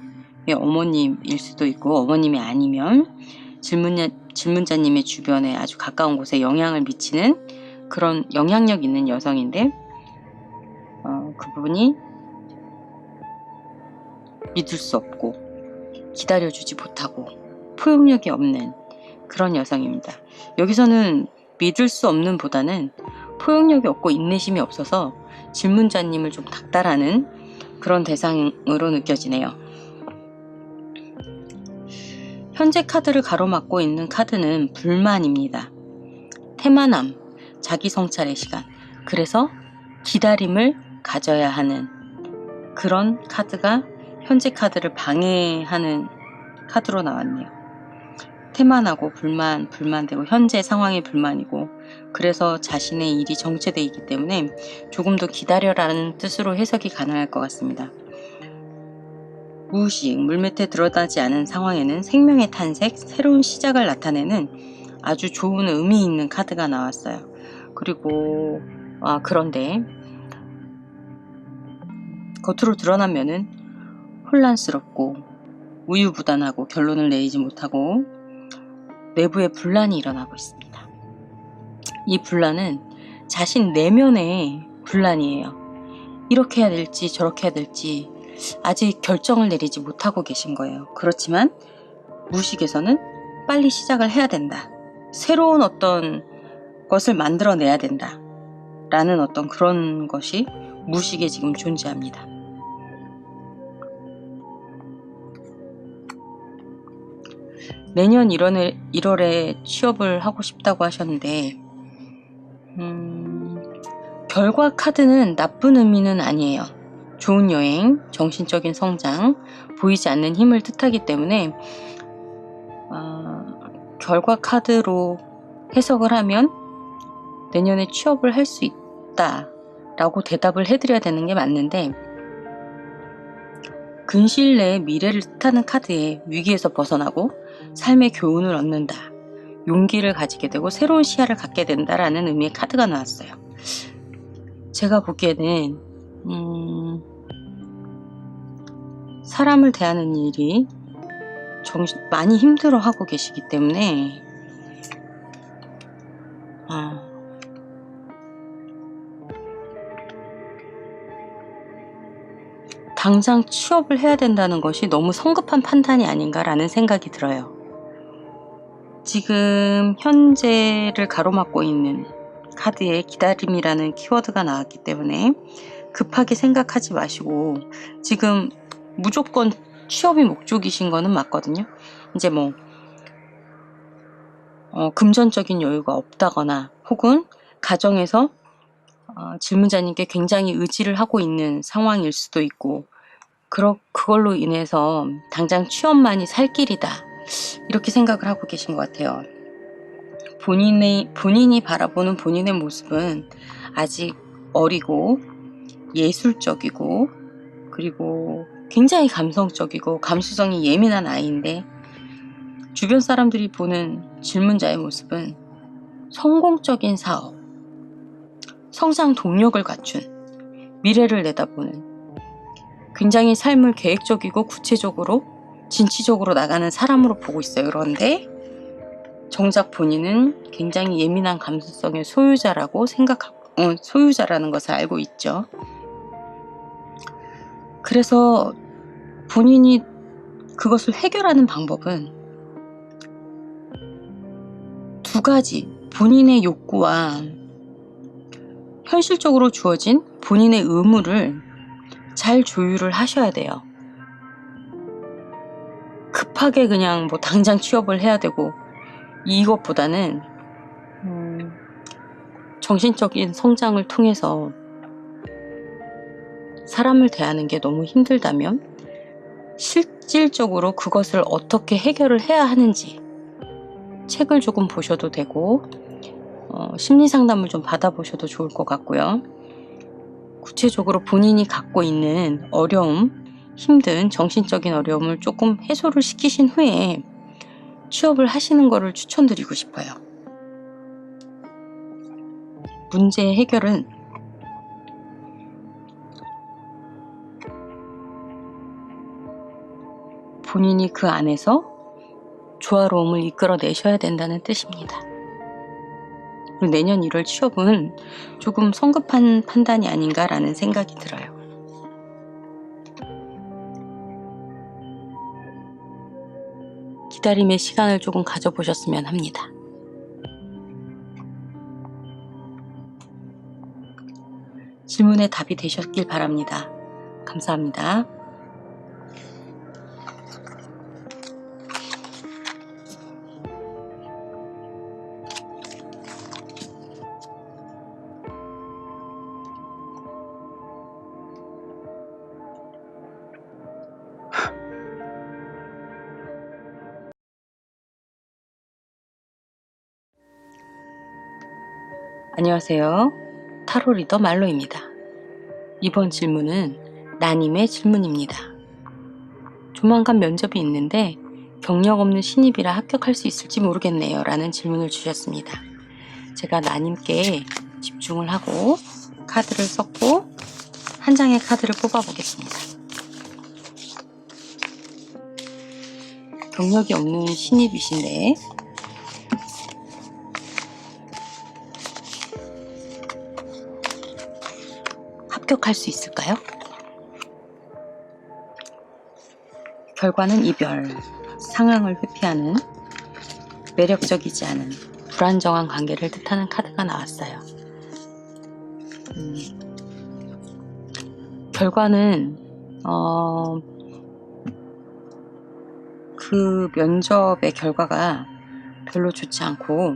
어머님일 수도 있고, 어머님이 아니면 질문자님의 주변에 아주 가까운 곳에 영향을 미치는 그런 영향력 있는 여성인데, 그분이 믿을 수 없고 기다려주지 못하고 포용력이 없는 그런 여성입니다. 여기서는 믿을 수 없는 보다는 포용력이 없고 인내심이 없어서 질문자님을 좀 닥달하는 그런 대상으로 느껴지네요. 현재 카드를 가로막고 있는 카드는 불만입니다. 태만함, 자기 성찰의 시간, 그래서 기다림을 가져야 하는 그런 카드가 현재 카드를 방해하는 카드로 나왔네요. 태만하고 불만되고 현재 상황이 불만이고, 그래서 자신의 일이 정체되어 있기 때문에 조금 더 기다려라는 뜻으로 해석이 가능할 것 같습니다. 무의식, 물밑에 드러나지 않은 상황에는 생명의 탄생, 새로운 시작을 나타내는 아주 좋은 의미 있는 카드가 나왔어요. 그리고 그런데 겉으로 드러나면은 혼란스럽고 우유부단하고 결론을 내리지 못하고 내부에 분란이 일어나고 있습니다. 이 분란은 자신 내면의 분란이에요. 이렇게 해야 될지 저렇게 해야 될지 아직 결정을 내리지 못하고 계신 거예요. 그렇지만 무의식에서는 빨리 시작을 해야 된다. 새로운 어떤 것을 만들어내야 된다. 라는 어떤 그런 것이 무의식에 지금 존재합니다. 내년 1월에 취업을 하고 싶다고 하셨는데, 결과 카드는 나쁜 의미는 아니에요. 좋은 여행, 정신적인 성장, 보이지 않는 힘을 뜻하기 때문에 결과 카드로 해석을 하면 내년에 취업을 할 수 있다 라고 대답을 해드려야 되는 게 맞는데, 근시일 내에 미래를 뜻하는 카드에 위기에서 벗어나고 삶의 교훈을 얻는다, 용기를 가지게 되고 새로운 시야를 갖게 된다라는 의미의 카드가 나왔어요. 제가 보기에는 사람을 대하는 일이 많이 힘들어하고 계시기 때문에 당장 취업을 해야 된다는 것이 너무 성급한 판단이 아닌가라는 생각이 들어요. 지금 현재를 가로막고 있는 카드에 기다림이라는 키워드가 나왔기 때문에 급하게 생각하지 마시고, 지금 무조건 취업이 목적이신 거는 맞거든요. 이제 금전적인 여유가 없다거나 혹은 가정에서 질문자님께 굉장히 의지를 하고 있는 상황일 수도 있고, 그걸로 인해서 당장 취업만이 살 길이다 이렇게 생각을 하고 계신 것 같아요. 본인이 바라보는 본인의 모습은 아직 어리고 예술적이고, 그리고 굉장히 감성적이고 감수성이 예민한 아이인데, 주변 사람들이 보는 질문자의 모습은 성공적인 사업, 성장 동력을 갖춘, 미래를 내다보는, 굉장히 삶을 계획적이고 구체적으로 진취적으로 나가는 사람으로 보고 있어요. 그런데 정작 본인은 굉장히 예민한 감수성의 소유자라는 것을 알고 있죠. 그래서 본인이 그것을 해결하는 방법은 두 가지, 본인의 욕구와 현실적으로 주어진 본인의 의무를 잘 조율을 하셔야 돼요. 급하게 그냥 당장 취업을 해야 되고, 이것보다는 정신적인 성장을 통해서 사람을 대하는 게 너무 힘들다면 실질적으로 그것을 어떻게 해결을 해야 하는지 책을 조금 보셔도 되고 심리 상담을 좀 받아보셔도 좋을 것 같고요. 구체적으로 본인이 갖고 있는 어려움, 힘든 정신적인 어려움을 조금 해소를 시키신 후에 취업을 하시는 것을 추천드리고 싶어요. 문제의 해결은 본인이 그 안에서 조화로움을 이끌어내셔야 된다는 뜻입니다. 그리고 내년 1월 취업은 조금 성급한 판단이 아닌가라는 생각이 들어요. 기다림의 시간을 조금 가져보셨으면 합니다. 질문에 답이 되셨길 바랍니다. 감사합니다. 안녕하세요. 타로 리더 말로입니다. 이번 질문은 나님의 질문입니다. 조만간 면접이 있는데 경력 없는 신입이라 합격할 수 있을지 모르겠네요 라는 질문을 주셨습니다. 제가 나님께 집중을 하고 카드를 썼고 한 장의 카드를 뽑아 보겠습니다. 경력이 없는 신입이신데 합격할 수 있을까요? 결과는 이별, 상황을 회피하는, 매력적이지 않은, 불안정한 관계를 뜻하는 카드가 나왔어요. 결과는 그 면접의 결과가 별로 좋지 않고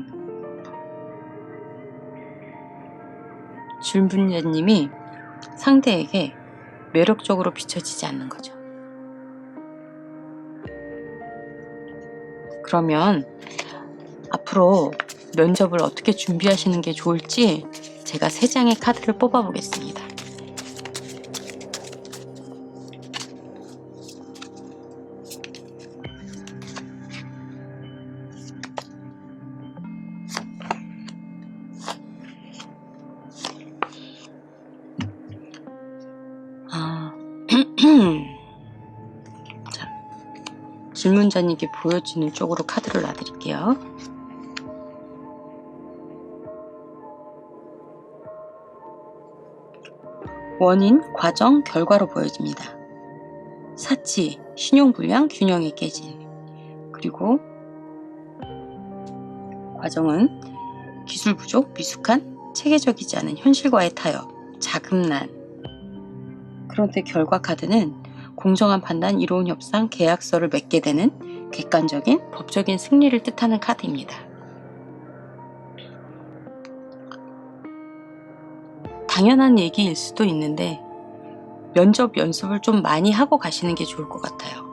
질문자님이 상대에게 매력적으로 비춰지지 않는 거죠. 그러면 앞으로 면접을 어떻게 준비하시는 게 좋을지 제가 3장의 카드를 뽑아 보겠습니다. 자, 질문자님께 보여지는 쪽으로 카드를 놔드릴게요. 원인, 과정, 결과로 보여집니다. 사치, 신용불량, 균형이 깨짐. 그리고 과정은 기술 부족, 미숙한, 체계적이지 않은 현실과의 타협, 자금난. 그런데 결과 카드는 공정한 판단, 이로운 협상, 계약서를 맺게 되는 객관적인 법적인 승리를 뜻하는 카드입니다. 당연한 얘기일 수도 있는데 면접 연습을 좀 많이 하고 가시는 게 좋을 것 같아요.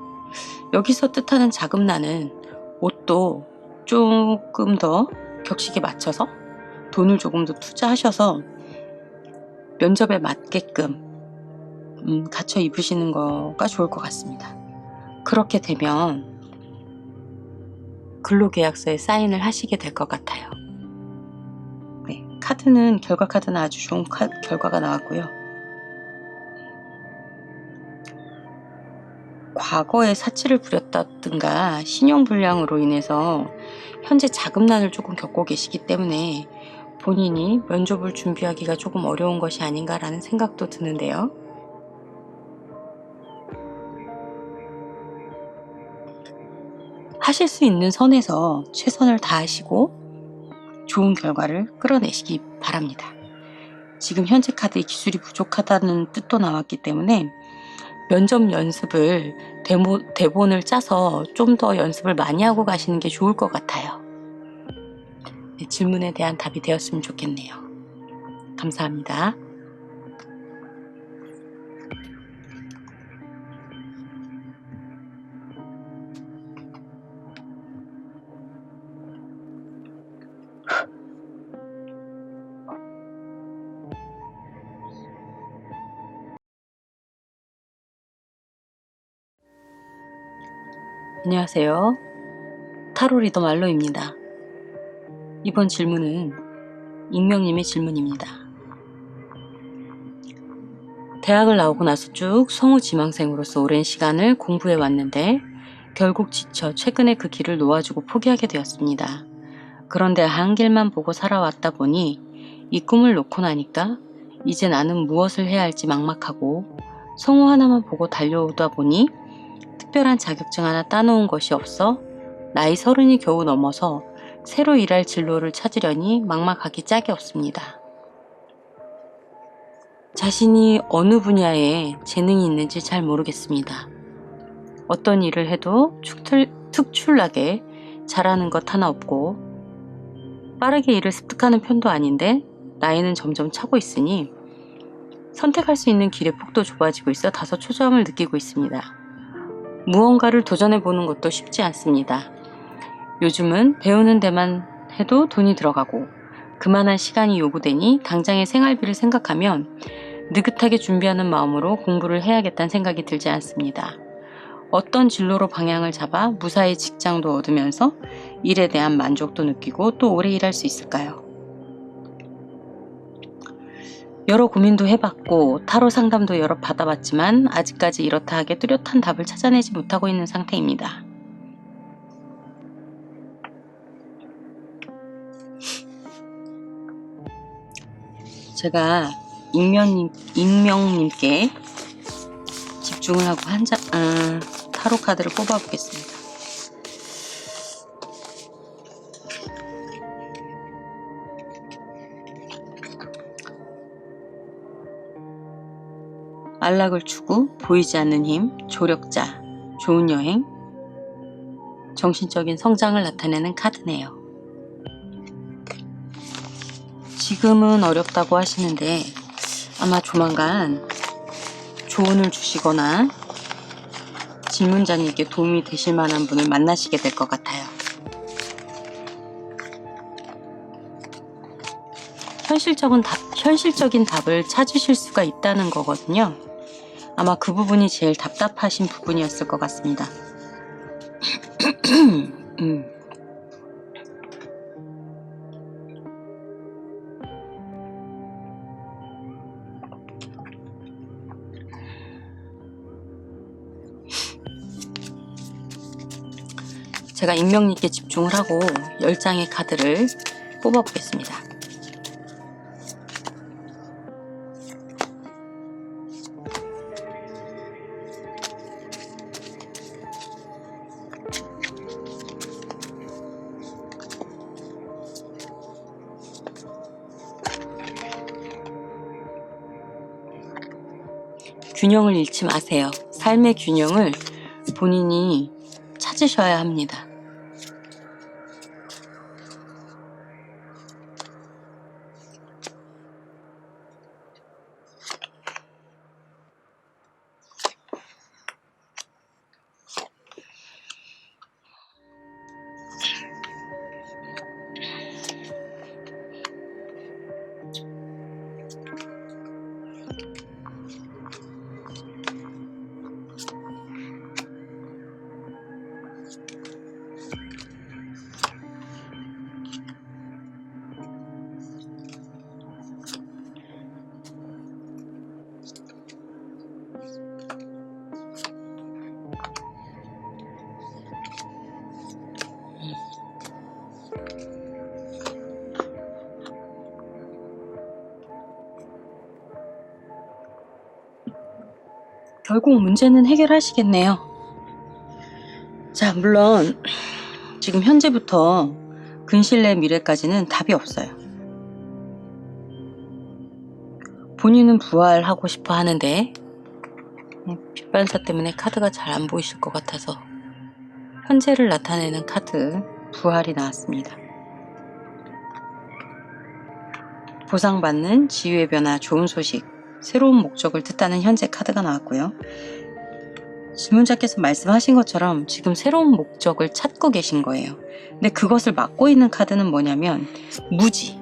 여기서 뜻하는 자금난은 옷도 조금 더 격식에 맞춰서 돈을 조금 더 투자하셔서 면접에 맞게끔 갖춰 입으시는 거가 좋을 것 같습니다. 그렇게 되면 근로계약서에 사인을 하시게 될 것 같아요. 네, 카드는 결과 카드는 아주 좋은 결과가 나왔고요. 과거에 사치를 부렸다든가 신용불량으로 인해서 현재 자금난을 조금 겪고 계시기 때문에 본인이 면접을 준비하기가 조금 어려운 것이 아닌가라는 생각도 드는데요. 하실 수 있는 선에서 최선을 다하시고 좋은 결과를 끌어내시기 바랍니다. 지금 현재 카드의 기술이 부족하다는 뜻도 나왔기 때문에 면접 연습을 대본을 짜서 좀 더 연습을 많이 하고 가시는 게 좋을 것 같아요. 네, 질문에 대한 답이 되었으면 좋겠네요. 감사합니다. 안녕하세요. 타로 리더 말로입니다. 이번 질문은 익명님의 질문입니다. 대학을 나오고 나서 쭉 성우 지망생으로서 오랜 시간을 공부해 왔는데 결국 지쳐 최근에 그 길을 놓아주고 포기하게 되었습니다. 그런데 한 길만 보고 살아왔다 보니 이 꿈을 놓고 나니까 이제 나는 무엇을 해야 할지 막막하고 성우 하나만 보고 달려오다 보니 특별한 자격증 하나 따놓은 것이 없어 나이 30이 겨우 넘어서 새로 일할 진로를 찾으려니 막막하기 짝이 없습니다. 자신이 어느 분야에 재능이 있는지 잘 모르겠습니다. 어떤 일을 해도 특출나게 잘하는 것 하나 없고 빠르게 일을 습득하는 편도 아닌데 나이는 점점 차고 있으니 선택할 수 있는 길의 폭도 좁아지고 있어 다소 초조함을 느끼고 있습니다. 무언가를 도전해보는 것도 쉽지 않습니다. 요즘은 배우는 데만 해도 돈이 들어가고 그만한 시간이 요구되니 당장의 생활비를 생각하면 느긋하게 준비하는 마음으로 공부를 해야겠다는 생각이 들지 않습니다. 어떤 진로로 방향을 잡아 무사히 직장도 얻으면서 일에 대한 만족도 느끼고 또 오래 일할 수 있을까요? 여러 고민도 해봤고 타로 상담도 여러 받아봤지만 아직까지 이렇다 하게 뚜렷한 답을 찾아내지 못하고 있는 상태입니다. 제가 익명님께 집중을 하고 타로 카드를 뽑아보겠습니다. 안락을 추구, 보이지 않는 힘, 조력자, 좋은 여행, 정신적인 성장을 나타내는 카드네요. 지금은 어렵다고 하시는데 아마 조만간 조언을 주시거나 질문자님께 도움이 되실 만한 분을 만나시게 될 것 같아요. 현실적인 답을 찾으실 수가 있다는 거거든요. 아마 그 부분이 제일 답답하신 부분이었을 것 같습니다. 제가 익명님께 집중을 하고 10장의 카드를 뽑아보겠습니다. 균형을 잃지 마세요. 삶의 균형을 본인이 찾으셔야 합니다. 결국 문제는 해결하시겠네요. 자, 물론 지금 현재부터 근실 내 미래까지는 답이 없어요. 본인은 부활하고 싶어 하는데 빛반사 때문에 카드가 잘 안 보이실 것 같아서 현재를 나타내는 카드 부활이 나왔습니다. 보상받는 지위의 변화, 좋은 소식, 새로운 목적을 뜻하는 현재 카드가 나왔고요. 질문자께서 말씀하신 것처럼 지금 새로운 목적을 찾고 계신 거예요. 근데 그것을 막고 있는 카드는 뭐냐면 무지,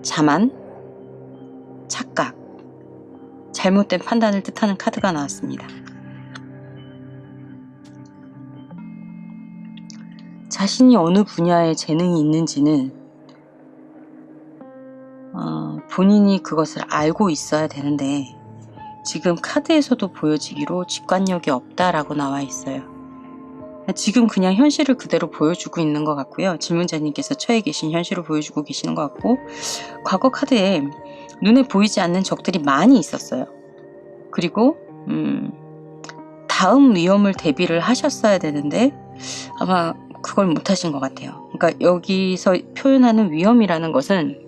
자만, 착각, 잘못된 판단을 뜻하는 카드가 나왔습니다. 자신이 어느 분야에 재능이 있는지는 본인이 그것을 알고 있어야 되는데 지금 카드에서도 보여지기로 직관력이 없다라고 나와 있어요. 지금 그냥 현실을 그대로 보여주고 있는 것 같고요. 질문자님께서 처해 계신 현실을 보여주고 계시는 것 같고, 과거 카드에 눈에 보이지 않는 적들이 많이 있었어요. 그리고 다음 위험을 대비를 하셨어야 되는데 아마 그걸 못 하신 것 같아요. 그러니까 여기서 표현하는 위험이라는 것은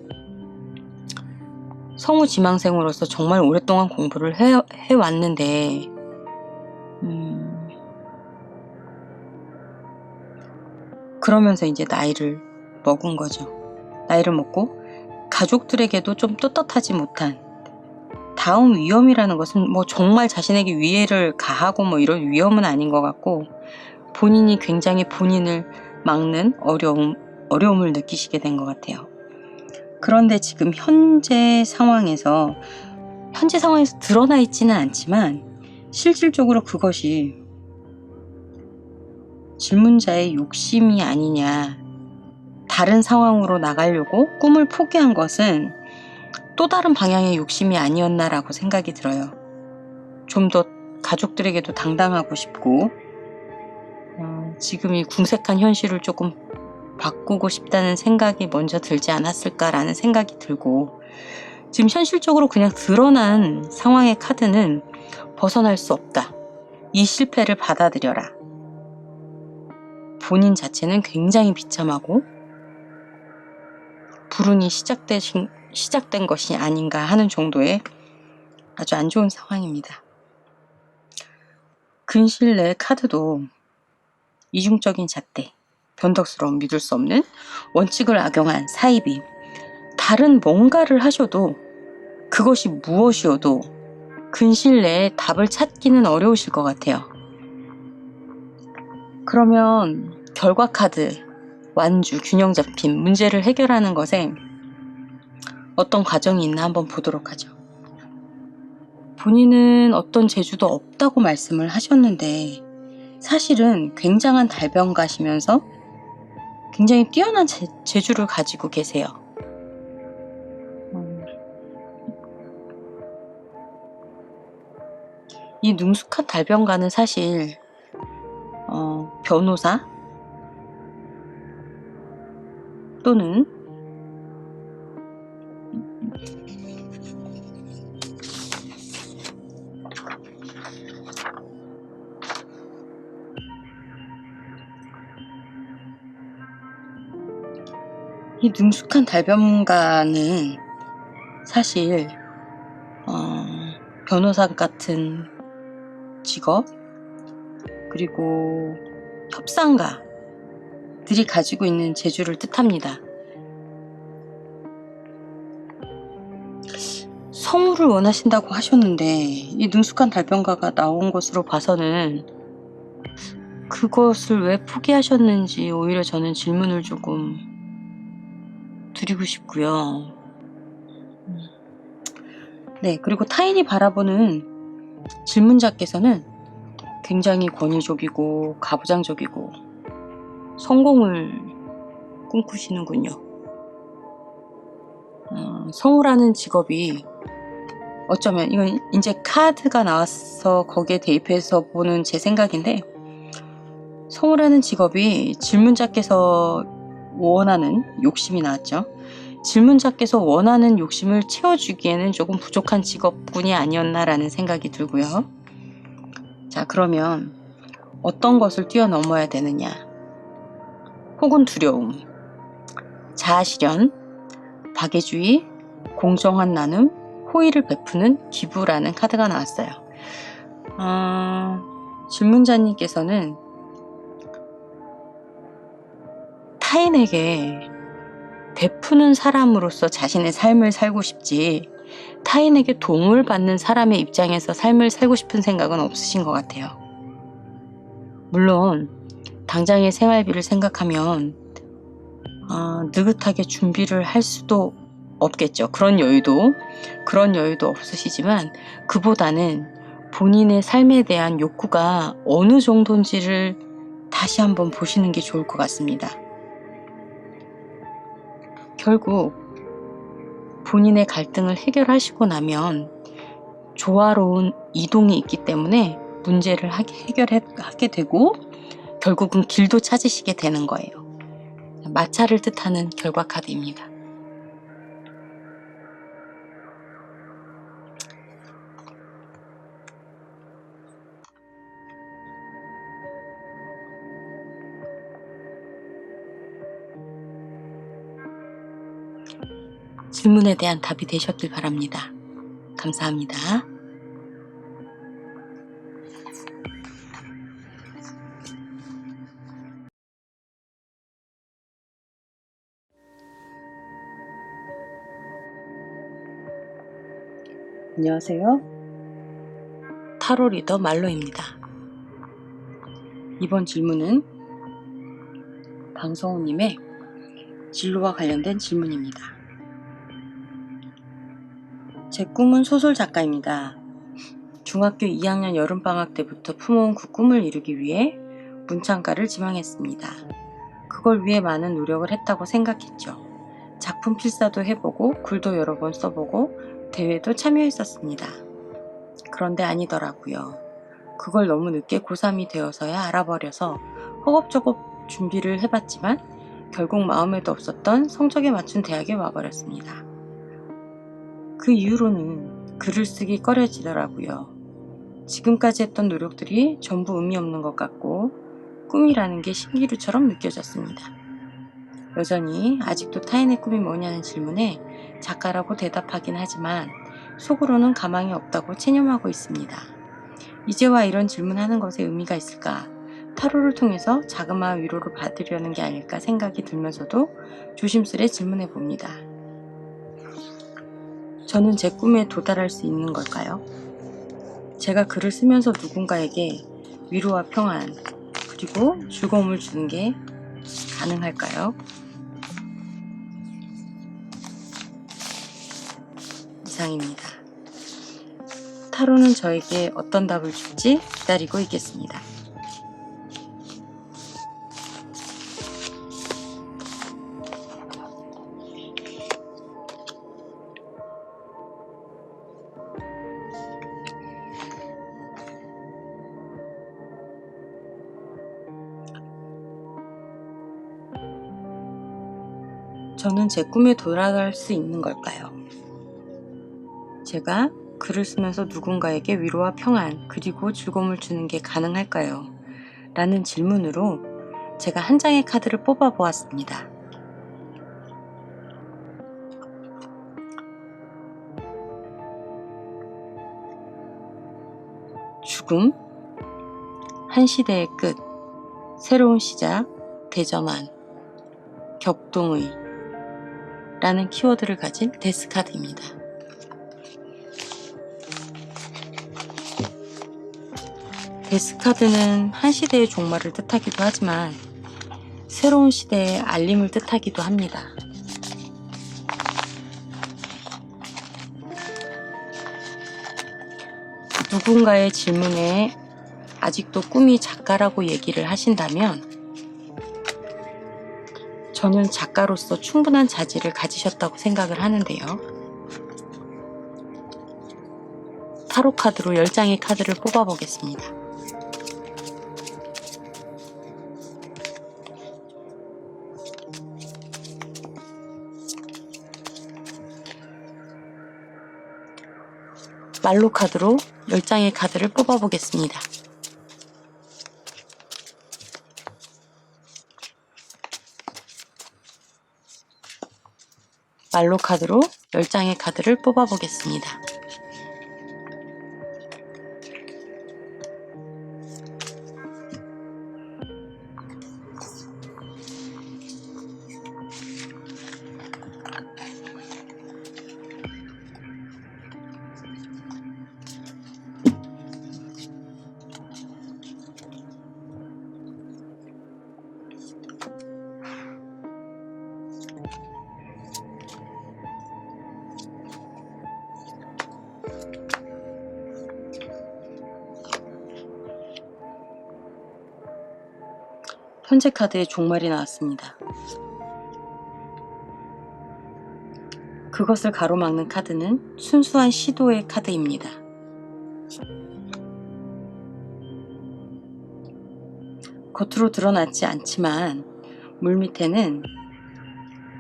성우지망생으로서 정말 오랫동안 공부를 해왔는데 그러면서 이제 나이를 먹은 거죠. 나이를 먹고 가족들에게도 좀 떳떳하지 못한, 다음 위험이라는 것은 뭐 정말 자신에게 위해를 가하고 뭐 이런 위험은 아닌 것 같고, 본인이 굉장히 본인을 막는 어려움을 느끼시게 된 것 같아요. 그런데 지금 현재 상황에서 드러나 있지는 않지만 실질적으로 그것이 질문자의 욕심이 아니냐, 다른 상황으로 나가려고 꿈을 포기한 것은 또 다른 방향의 욕심이 아니었나라고 생각이 들어요. 좀 더 가족들에게도 당당하고 싶고 지금 이 궁색한 현실을 조금 바꾸고 싶다는 생각이 먼저 들지 않았을까라는 생각이 들고, 지금 현실적으로 그냥 드러난 상황의 카드는 벗어날 수 없다. 이 실패를 받아들여라. 본인 자체는 굉장히 비참하고 불운이 시작된 것이 아닌가 하는 정도의 아주 안 좋은 상황입니다. 근시일 내 카드도 이중적인 잣대, 변덕스러움, 믿을 수 없는 원칙을 악용한 사이비, 다른 뭔가를 하셔도 그것이 무엇이어도 근시일 내에 답을 찾기는 어려우실 것 같아요. 그러면 결과 카드, 완주, 균형 잡힌 문제를 해결하는 것에 어떤 과정이 있나 한번 보도록 하죠. 본인은 어떤 재주도 없다고 말씀을 하셨는데 사실은 굉장한 달변가시면서 굉장히 뛰어난 재주를 가지고 계세요. 이 능숙한 달변가는 사실 변호사 또는 이 능숙한 달변가는 사실 변호사 같은 직업, 그리고 협상가들이 가지고 있는 재주를 뜻합니다. 성우를 원하신다고 하셨는데 이 능숙한 달변가가 나온 것으로 봐서는 그것을 왜 포기하셨는지 오히려 저는 질문을 조금 드리고 싶고요. 네, 그리고 타인이 바라보는 질문자께서는 굉장히 권위적이고 가부장적이고 성공을 꿈꾸시는군요. 성우라는 직업이 어쩌면, 이건 이제 카드가 나와서 거기에 대입해서 보는 제 생각인데, 성우라는 직업이 질문자께서 원하는 욕심이 나왔죠. 질문자께서 원하는 욕심을 채워주기에는 조금 부족한 직업군이 아니었나라는 생각이 들고요. 자, 그러면 어떤 것을 뛰어넘어야 되느냐? 혹은 두려움, 자아실현, 박애주의, 공정한 나눔, 호의를 베푸는 기부라는 카드가 나왔어요. 질문자님께서는 타인에게 베푸는 사람으로서 자신의 삶을 살고 싶지, 타인에게 도움을 받는 사람의 입장에서 삶을 살고 싶은 생각은 없으신 것 같아요. 물론 당장의 생활비를 생각하면 느긋하게 준비를 할 수도 없겠죠. 그런 여유도 없으시지만, 그보다는 본인의 삶에 대한 욕구가 어느 정도인지를 다시 한번 보시는 게 좋을 것 같습니다. 결국 본인의 갈등을 해결하시고 나면 조화로운 이동이 있기 때문에 문제를 해결하게 되고 결국은 길도 찾으시게 되는 거예요. 마차를 뜻하는 결과 카드입니다. 질문에 대한 답이 되셨길 바랍니다. 감사합니다. 안녕하세요. 타로 리더 말로입니다. 이번 질문은 방성우님의 진로와 관련된 질문입니다. 제 꿈은 소설 작가입니다. 중학교 2학년 여름방학 때부터 품어온 그 꿈을 이루기 위해 문창가를 지망했습니다. 그걸 위해 많은 노력을 했다고 생각했죠. 작품 필사도 해보고 글도 여러 번 써보고 대회도 참여했었습니다. 그런데 아니더라고요. 그걸 너무 늦게 고3이 되어서야 알아버려서 허겁저겁 준비를 해봤지만 결국 마음에도 없었던 성적에 맞춘 대학에 와버렸습니다. 그 이후로는 글을 쓰기 꺼려지더라고요. 지금까지 했던 노력들이 전부 의미 없는 것 같고 꿈이라는 게 신기루처럼 느껴졌습니다. 여전히 아직도 타인의 꿈이 뭐냐는 질문에 작가라고 대답하긴 하지만 속으로는 가망이 없다고 체념하고 있습니다. 이제와 이런 질문하는 것에 의미가 있을까? 타로를 통해서 자그마한 위로를 받으려는 게 아닐까 생각이 들면서도 조심스레 질문해 봅니다. 저는 제 꿈에 도달할 수 있는 걸까요? 제가 글을 쓰면서 누군가에게 위로와 평안, 그리고 즐거움을 주는 게 가능할까요? 이상입니다. 타로는 저에게 어떤 답을 줄지 기다리고 있겠습니다. 저는 제 꿈에 도달할 수 있는 걸까요? 제가 글을 쓰면서 누군가에게 위로와 평안, 그리고 즐거움을 주는 게 가능할까요? 라는 질문으로 제가 한 장의 카드를 뽑아 보았습니다. 죽음, 한 시대의 끝, 새로운 시작, 대전환, 격동의 라는 키워드를 가진 데스 카드입니다. 데스 카드는 한 시대의 종말을 뜻하기도 하지만 새로운 시대의 알림을 뜻하기도 합니다. 누군가의 질문에 아직도 꿈이 작가라고 얘기를 하신다면 저는 작가로서 충분한 자질을 가지셨다고 생각을 하는데요. 타로 카드로 10장의 카드를 뽑아 보겠습니다. 말로 카드로 10장의 카드를 뽑아 보겠습니다. 말로 카드로 10장의 카드를 뽑아 보겠습니다. 현재 카드에 종말이 나왔습니다. 그것을 가로막는 카드는 순수한 시도의 카드입니다. 겉으로 드러나지 않지만 물밑에는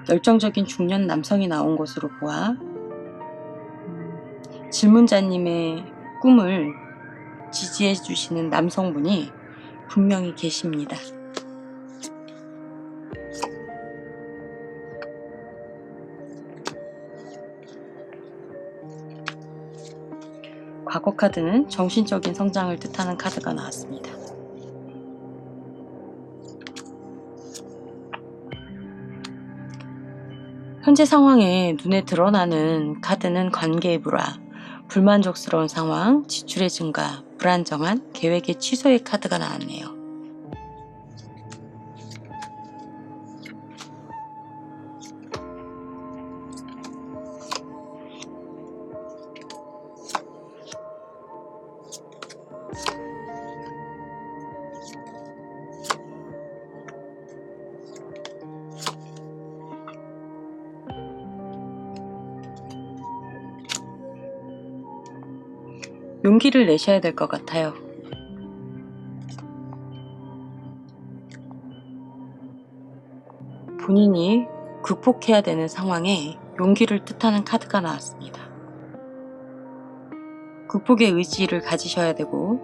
열정적인 중년 남성이 나온 것으로 보아 질문자님의 꿈을 지지해 주시는 남성분이 분명히 계십니다. 과거 카드는 정신적인 성장을 뜻하는 카드가 나왔습니다. 현재 상황에 눈에 드러나는 카드는 관계의 불화, 불만족스러운 상황, 지출의 증가, 불안정한 계획의 취소의 카드가 나왔네요. 용기를 내셔야 될 것 같아요. 본인이 극복해야 되는 상황에 용기를 뜻하는 카드가 나왔습니다. 극복의 의지를 가지셔야 되고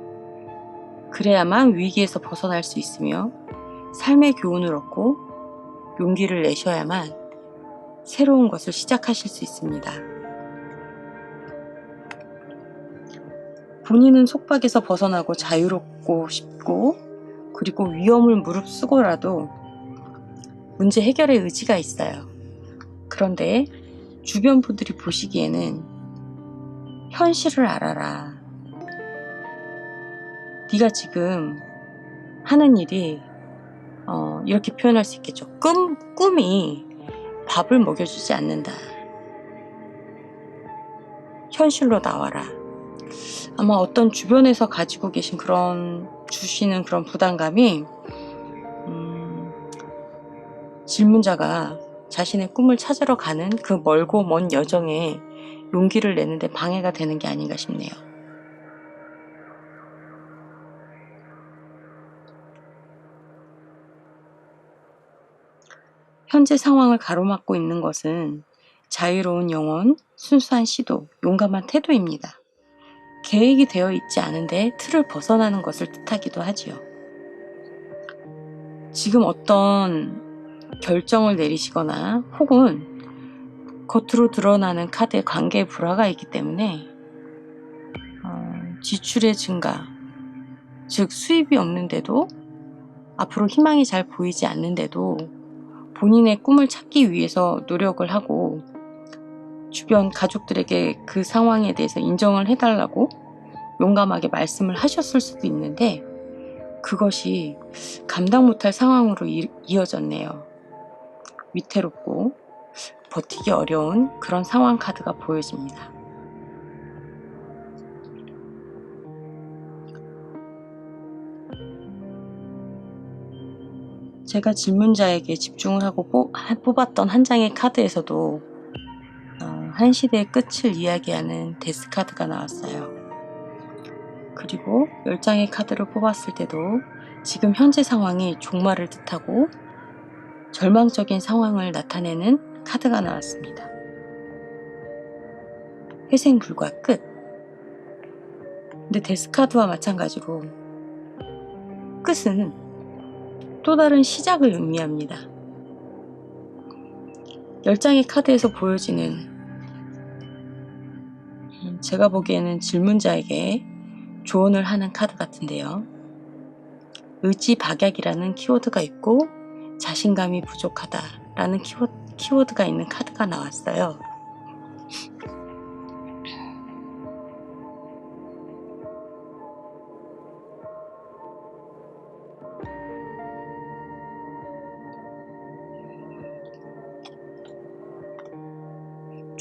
그래야만 위기에서 벗어날 수 있으며 삶의 교훈을 얻고 용기를 내셔야만 새로운 것을 시작하실 수 있습니다. 본인은 속박에서 벗어나고 자유롭고 싶고 그리고 위험을 무릅쓰고라도 문제 해결의 의지가 있어요. 그런데 주변 분들이 보시기에는 현실을 알아라. 네가 지금 하는 일이 이렇게 표현할 수 있겠죠. 꿈이 밥을 먹여주지 않는다. 현실로 나와라. 아마 어떤 주변에서 가지고 계신 주시는 그런 부담감이 질문자가 자신의 꿈을 찾으러 가는 그 멀고 먼 여정에 용기를 내는데 방해가 되는 게 아닌가 싶네요. 현재 상황을 가로막고 있는 것은 자유로운 영혼, 순수한 시도, 용감한 태도입니다. 계획이 되어 있지 않은데 틀을 벗어나는 것을 뜻하기도 하지요. 지금 어떤 결정을 내리시거나 혹은 겉으로 드러나는 카드에 관계의 불화가 있기 때문에 지출의 증가, 즉 수입이 없는데도 앞으로 희망이 잘 보이지 않는데도 본인의 꿈을 찾기 위해서 노력을 하고 주변 가족들에게 그 상황에 대해서 인정을 해달라고 용감하게 말씀을 하셨을 수도 있는데 그것이 감당 못할 상황으로 이어졌네요. 위태롭고 버티기 어려운 그런 상황 카드가 보여집니다. 제가 질문자에게 집중을 하고 뽑았던 한 장의 카드에서도 한 시대의 끝을 이야기하는 데스 카드가 나왔어요. 그리고 10장의 카드를 뽑았을 때도 지금 현재 상황이 종말을 뜻하고 절망적인 상황을 나타내는 카드가 나왔습니다. 회생 불과 끝. 근데 데스 카드와 마찬가지로 끝은 또 다른 시작을 의미합니다. 10장의 카드에서 보여지는 제가 보기에는 질문자에게 조언을 하는 카드 같은데요. 의지박약이라는 키워드가 있고 자신감이 부족하다라는 키워드가 있는 카드가 나왔어요.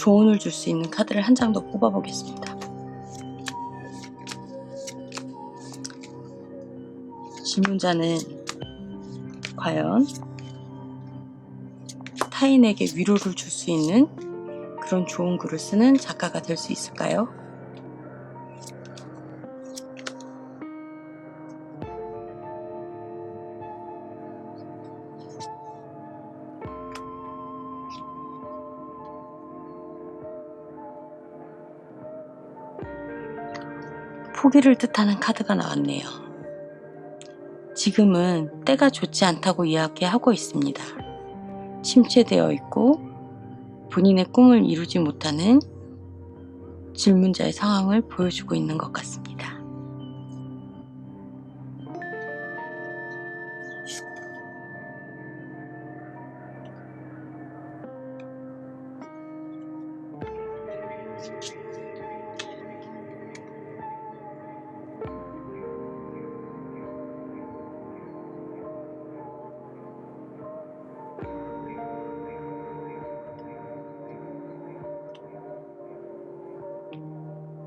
조언을 줄 수 있는 카드를 한 장 더 뽑아보겠습니다. 질문자는 과연 타인에게 위로를 줄 수 있는 그런 좋은 글을 쓰는 작가가 될 수 있을까요? 포기를 뜻하는 카드가 나왔네요. 지금은 때가 좋지 않다고 이야기하고 있습니다. 침체되어 있고 본인의 꿈을 이루지 못하는 질문자의 상황을 보여주고 있는 것 같습니다.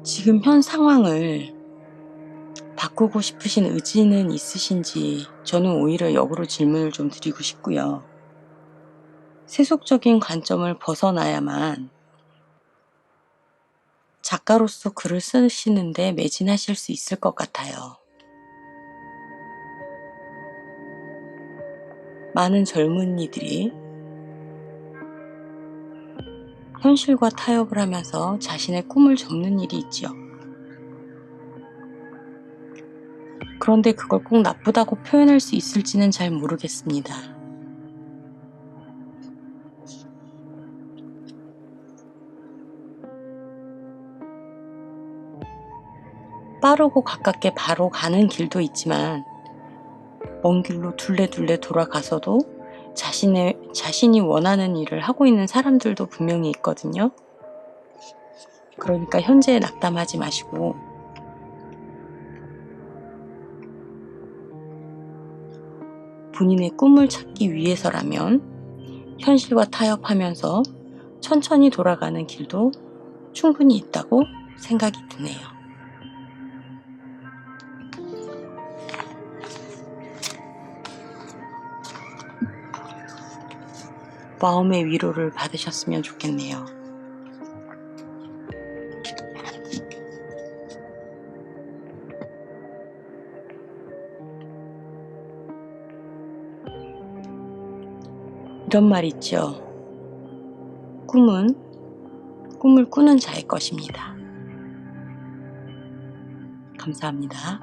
지금 현 상황을 바꾸고 싶으신 의지는 있으신지 저는 오히려 역으로 질문을 좀 드리고 싶고요. 세속적인 관점을 벗어나야만 작가로서 글을 쓰시는데 매진하실 수 있을 것 같아요. 많은 젊은이들이 현실과 타협을 하면서 자신의 꿈을 접는 일이 있지요. 그런데 그걸 꼭 나쁘다고 표현할 수 있을지는 잘 모르겠습니다. 빠르고 가깝게 바로 가는 길도 있지만 먼 길로 둘레둘레 돌아가서도 자신이 원하는 일을 하고 있는 사람들도 분명히 있거든요. 그러니까 현재에 낙담하지 마시고 본인의 꿈을 찾기 위해서라면 현실과 타협하면서 천천히 돌아가는 길도 충분히 있다고 생각이 드네요. 마음의 위로를 받으셨으면 좋겠네요. 이런 말 있죠. 꿈은 꿈을 꾸는 자의 것입니다. 감사합니다.